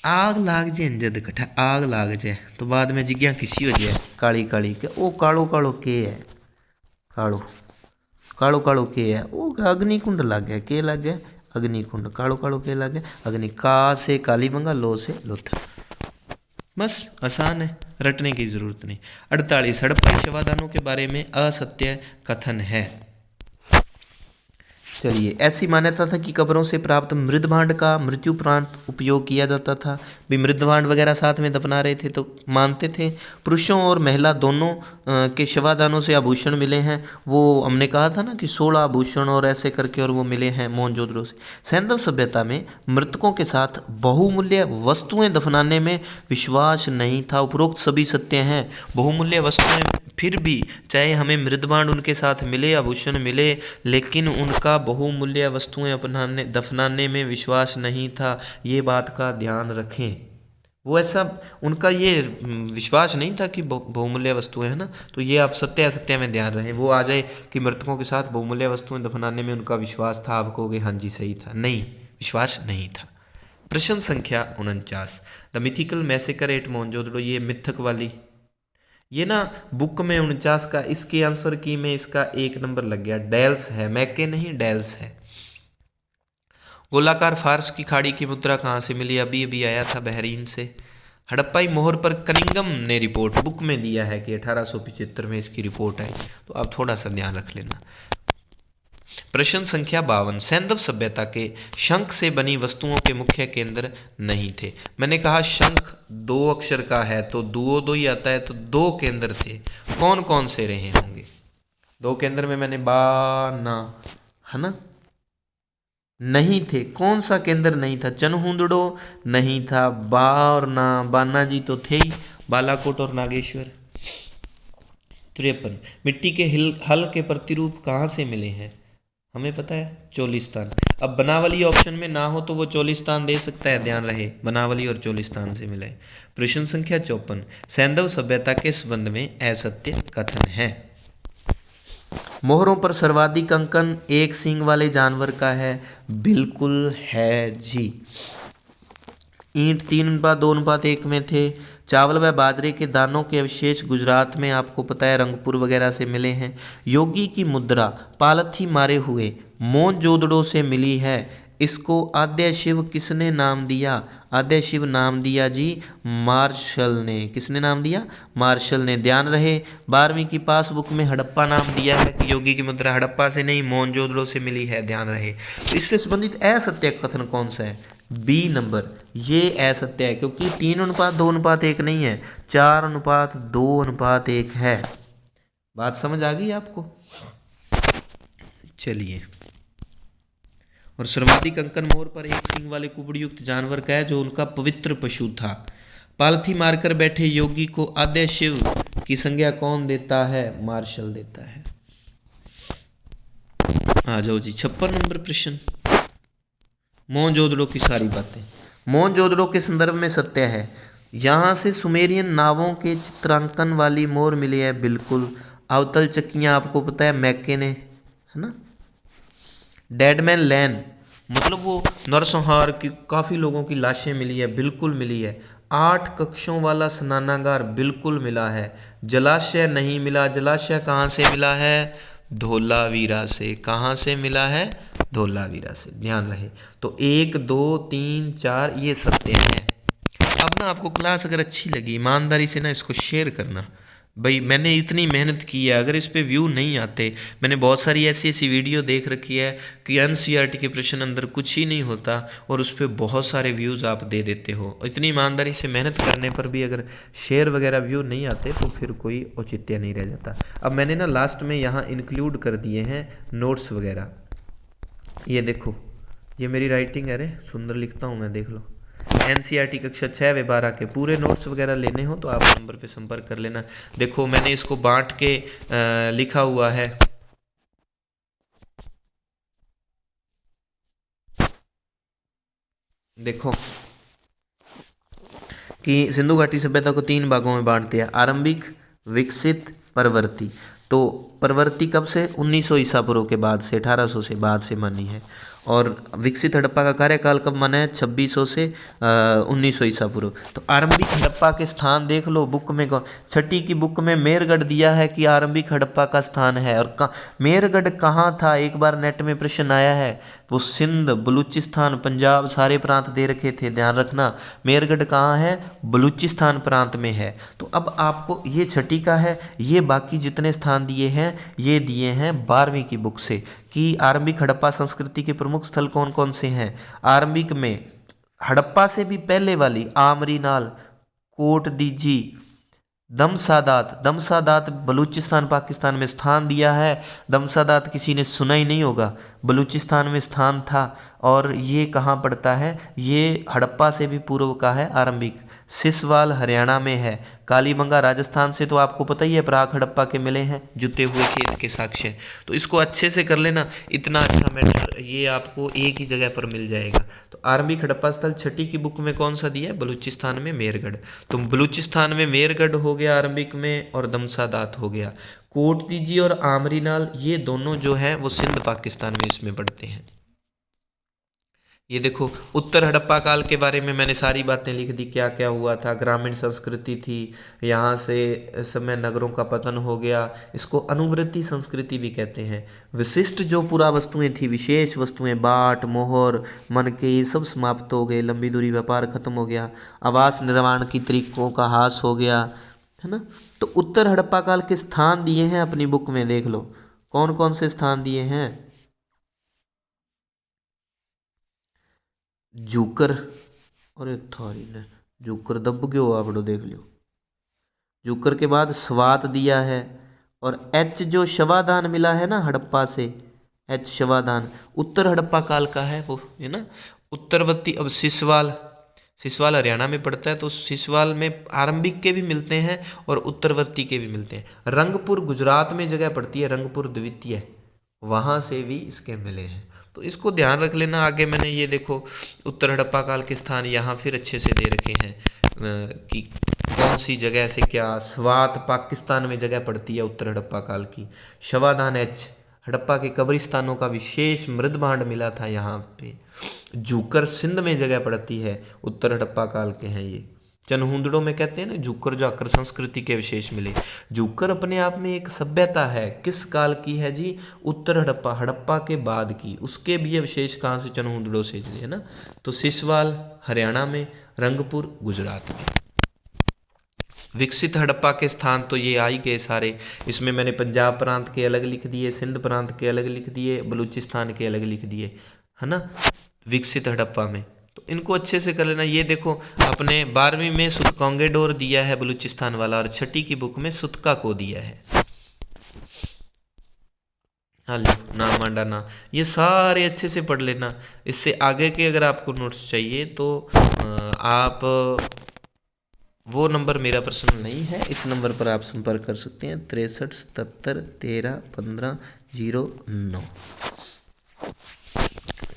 आग लाग जाए जद कट्ठा, आग लाग जाए तो बाद में जिग्या खिसी हो जाए, काली काली के ओ कालो कालो के है, कालो कालो कालो के है, ओ अग्निकुंड लग गया, के लग गया, अग्निकुंड, कालो कालो के लग गया, अग्नि, का से काली बंगा, लो से लोथा, बस आसान है, रटने की जरूरत नहीं। 48, हड़प्पा शवादानों के बारे में असत्य कथन है। चलिए, ऐसी मान्यता था कि कब्रों से प्राप्त मृदभांड का मृत्युपरांत उपयोग किया जाता था। भी मृदभांड वगैरह साथ में दफना रहे थे तो मानते थे। पुरुषों और महिला दोनों के शवादानों से आभूषण मिले हैं। वो हमने कहा था ना कि 16 आभूषण और ऐसे करके और वो मिले हैं मोहनजोदड़ो से। सैंधव सभ्यता में मृतकों के साथ बहुमूल्य वस्तुएं दफनाने में विश्वास नहीं था। उपरोक्त सभी सत्य हैं। बहुमूल्य वस्तुएं फिर भी, चाहे हमें मृदभांड उनके साथ मिले, आभूषण मिले, लेकिन उनका बहुमूल्य वस्तुएं अपनाने दफनाने में विश्वास नहीं था। ये बात का ध्यान रखें। वो ऐसा उनका ये विश्वास नहीं था कि बहुमूल्य वस्तुएं है ना, तो ये आप सत्य असत्य में ध्यान रहे। वो आ जाए कि मृतकों के साथ बहुमूल्य वस्तुएं दफनाने में उनका विश्वास था, आप कहोगे हाँ जी सही था, नहीं, विश्वास नहीं था। प्रश्न संख्या 49, the mythical massacre at Mohenjodaro, ये मिथक वाली, ये ना बुक में 49 का, इसके आंसर की में इसका 1 नंबर लग गया, डेल्स है, मैके नहीं डेल्स है। गोलाकार फारस की खाड़ी की मुद्रा कहाँ से मिली, अभी अभी आया था बहरीन से। हड़प्पाई मोहर पर कनिंगम ने रिपोर्ट बुक में दिया है कि 1875 में इसकी रिपोर्ट आई, तो आप थोड़ा सा ध्यान रख लेना। प्रश्न संख्या 52, सैंधव सभ्यता के शंख से बनी वस्तुओं के मुख्य केंद्र नहीं थे। मैंने कहा शंख 2 अक्षर का है तो दुओ दो ही आता है, तो 2 केंद्र थे। कौन कौन से रहे होंगे 2 केंद्र में, मैंने बा ना, है ना, नहीं थे। कौन सा केंद्र नहीं था, चनहुंदड़ो नहीं था, बा और ना, बाना जी तो थे ही, बालाकोट और नागेश्वर। 53, मिट्टी के हल के प्रतिरूप कहाँ से मिले हैं, हमें पता है चोलिस्तान। अब बनावली ऑप्शन में ना हो तो वो चोलिस्तान दे सकता है, ध्यान रहे बनावली और चोलिस्तान से मिले। प्रश्न संख्या 54, सैंधव सभ्यता के संबंध में असत्य कथन है। मोहरों पर सर्वाधिक अंकन एक सींग वाले जानवर का है, बिल्कुल है जी। ईंट 3:2:1 में थे। चावल व बाजरे के दानों के अवशेष गुजरात में आपको पता है रंगपुर वगैरह से मिले हैं। योगी की मुद्रा पालथी मारे हुए मोहनजोदड़ो से मिली है। इसको आद्य शिव किसने नाम दिया, आद्य शिव नाम दिया जी मार्शल ने। किसने नाम दिया, मार्शल ने। ध्यान रहे 12वीं की पासबुक में हड़प्पा नाम दिया है कि योगी की मुद्रा हड़प्पा से नहीं मोहनजोदड़ो से मिली है, ध्यान रहे। तो इससे संबंधित असत्य कथन कौन सा है, बी नंबर, ये असत्य है क्योंकि 3:2:1 नहीं है, 4:2:1 है। बात समझ आ गई आपको। चलिए, और सर्वाधिक अंकन मोर पर एक सींग वाले कुबड़युक्त जानवर का है जो उनका पवित्र पशु था। पालथी मारकर बैठे योगी को आद्य शिव की संज्ञा कौन देता है, मार्शल देता है। आ जाओ जी 56 नंबर प्रश्न। मोहनजोदड़ो की सारी बातें। मोहनजोदड़ो के संदर्भ में सत्य है, यहाँ से सुमेरियन नावों के चित्रांकन वाली मोहर मिली है, बिल्कुल। अवतल चक्कियाँ आपको पता है मैके ने, है ना। डेडमैन लैन मतलब वो नरसंहार की काफ़ी लोगों की लाशें मिली है, बिल्कुल मिली है। 8 कक्षों वाला स्नानागार बिल्कुल मिला है। जलाशय नहीं मिला। जलाशय कहाँ से मिला है? धोलावीरा से। कहाँ से मिला है? धोलावीरा से, ध्यान रहे। तो 1 2 3 4 ये सत्य है। अब ना आपको क्लास अगर अच्छी लगी, ईमानदारी से ना इसको शेयर करना। भाई मैंने इतनी मेहनत की है, अगर इस पे व्यू नहीं आते, मैंने बहुत सारी ऐसी ऐसी वीडियो देख रखी है कि एनसीईआरटी के प्रश्न अंदर कुछ ही नहीं होता और उस पर बहुत सारे व्यूज़ आप दे देते हो। इतनी ईमानदारी से मेहनत करने पर भी अगर शेयर वगैरह व्यू नहीं आते तो फिर कोई औचित्य नहीं रह जाता। अब मैंने ना लास्ट में यहाँ इंक्लूड कर दिए हैं नोट्स वगैरह। ये देखो, ये मेरी राइटिंग है, अरे सुंदर लिखता हूँ मैं, देख लो। एनसीईआरटी कक्षा 6 व 12 के पूरे नोट्स वगैरह लेने हो तो आप नंबर पे संपर्क कर लेना। देखो मैंने इसको बांट के लिखा हुआ है। देखो कि सिंधु घाटी सभ्यता को 3 भागों में बांट दिया, आरंभिक, विकसित, परवर्ती। तो परवर्ती कब से? 1900 ईसा पूर्व के बाद से, 1800 से बाद से मानी है। और विकसित हड़प्पा का कार्यकाल कब माना है? 2600 से 1900 ईसा पूर्व। तो आरंभिक हड़प्पा के स्थान देख लो बुक में, छठी की बुक में मेरगढ़ दिया है कि आरंभिक हड़प्पा का स्थान है। और मेरगढ़ कहाँ था? एक बार नेट में प्रश्न आया है, वो सिंध, बलूचिस्तान, पंजाब सारे प्रांत दे रखे थे, ध्यान रखना। मेरगढ़ कहाँ है? बलूचिस्तान प्रांत में है। तो अब आपको ये छठी का है, ये बाकी जितने स्थान दिए हैं ये दिए हैं 12वीं की बुक से कि आरंभिक हड़प्पा संस्कृति के प्रमुख स्थल कौन कौन से हैं। आरंभिक में हड़प्पा से भी पहले वाली आमरीनाल, कोट दीजी, दमसादात। दमसादात बलूचिस्तान पाकिस्तान में स्थान दिया है। दमसादात किसी ने सुना ही नहीं होगा, बलूचिस्तान में स्थान था। और ये कहाँ पड़ता है? ये हड़प्पा से भी पूर्व का है आरंभिक। सिसवाल हरियाणा में है। कालीबंगा राजस्थान से तो आपको पता ही है, प्राक हड़प्पा के मिले हैं जुते हुए खेत के साक्ष्य। तो इसको अच्छे से कर लेना, इतना अच्छा मैटर ये आपको एक ही जगह पर मिल जाएगा। तो आरंभिक हड़प्पा स्थल छठी की बुक में कौन सा दिया है? बलूचिस्तान में मेरगढ़। तो बलूचिस्तान में मेरगढ़ हो गया आरंभिक में, और दमसादात हो गया। कोट दीजी और आमरीनाल ये दोनों जो है वो सिंध पाकिस्तान में इसमें पड़ते हैं। ये देखो उत्तर हड़प्पा काल के बारे में मैंने सारी बातें लिख दी, क्या क्या हुआ था। ग्रामीण संस्कृति थी, यहाँ से इस समय नगरों का पतन हो गया। इसको अनुवृत्ति संस्कृति भी कहते हैं। विशिष्ट जो पुरा वस्तुएं थी, विशेष वस्तुएं, बाट, मोहर, मनके, ये सब समाप्त हो गए। लंबी दूरी व्यापार खत्म हो गया। आवास निर्माण की तरीकों का ह्रास हो गया, है ना। तो उत्तर हड़प्पा काल के स्थान दिए हैं अपनी बुक में, देख लो कौन कौन से स्थान दिए हैं। जूकर, अरे थारी ने जूकर दब गयो आपड़ो, देख लियो। जूकर के बाद स्वात दिया है। और एच जो शवादान मिला है ना हड़प्पा से, एच शवादान उत्तर हड़प्पा काल का है वो, है ना। उत्तरवर्ती, अब सिसवाल, सिसवाल हरियाणा में पड़ता है, तो सिसवाल में आरंभिक के भी मिलते हैं और उत्तरवर्ती के भी मिलते हैं। रंगपुर गुजरात में जगह पड़ती है, रंगपुर द्वितीय, वहाँ से भी इसके मिले हैं। तो इसको ध्यान रख लेना। आगे मैंने ये देखो उत्तर हड़प्पा काल के स्थान यहाँ फिर अच्छे से दे रखे हैं कि कौन सी जगह से क्या। स्वात पाकिस्तान में जगह पड़ती है उत्तर हड़प्पा काल की। शवादान एच हड़प्पा के कब्रिस्तानों का विशेष मृद भांड मिला था यहाँ पे। जूकर सिंध में जगह पड़ती है, उत्तर हड़प्पा काल के हैं ये। चनहुंदड़ों में कहते हैं ना जूकर जाकर संस्कृति के विशेष मिले। जूकर अपने आप में एक सभ्यता है, किस काल की है जी? उत्तर हड़प्पा, हड़प्पा के बाद की। उसके भी विशेष कहाँ से? चनहुंदड़ों से, है ना। तो सिसवाल हरियाणा में, रंगपुर गुजरात में। विकसित हड़प्पा के स्थान तो ये आ ही गए सारे। इसमें मैंने पंजाब प्रांत के अलग लिख दिए, सिंध प्रांत के अलग लिख दिए, बलूचिस्तान के अलग लिख दिए, है ना, विकसित हड़प्पा में। तो इनको अच्छे से कर लेना। ये देखो अपने 12वीं में सुतकोंगेडोर दिया है बलूचिस्तान वाला, और छठी की बुक में सुतका को दिया है। हाँ लो ना मांडा ना, ये सारे अच्छे से पढ़ लेना। इससे आगे के अगर आपको नोट्स चाहिए तो आप वो नंबर मेरा पर्सनल नहीं है, इस नंबर पर आप संपर्क कर सकते हैं 63 77 13 15 09।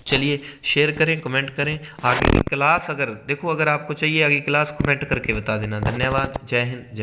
चलिए शेयर करें, कमेंट करें। आगे की क्लास अगर देखो, अगर आपको चाहिए आगे क्लास, कमेंट करके बता देना। धन्यवाद। जय हिंद, जय भारत।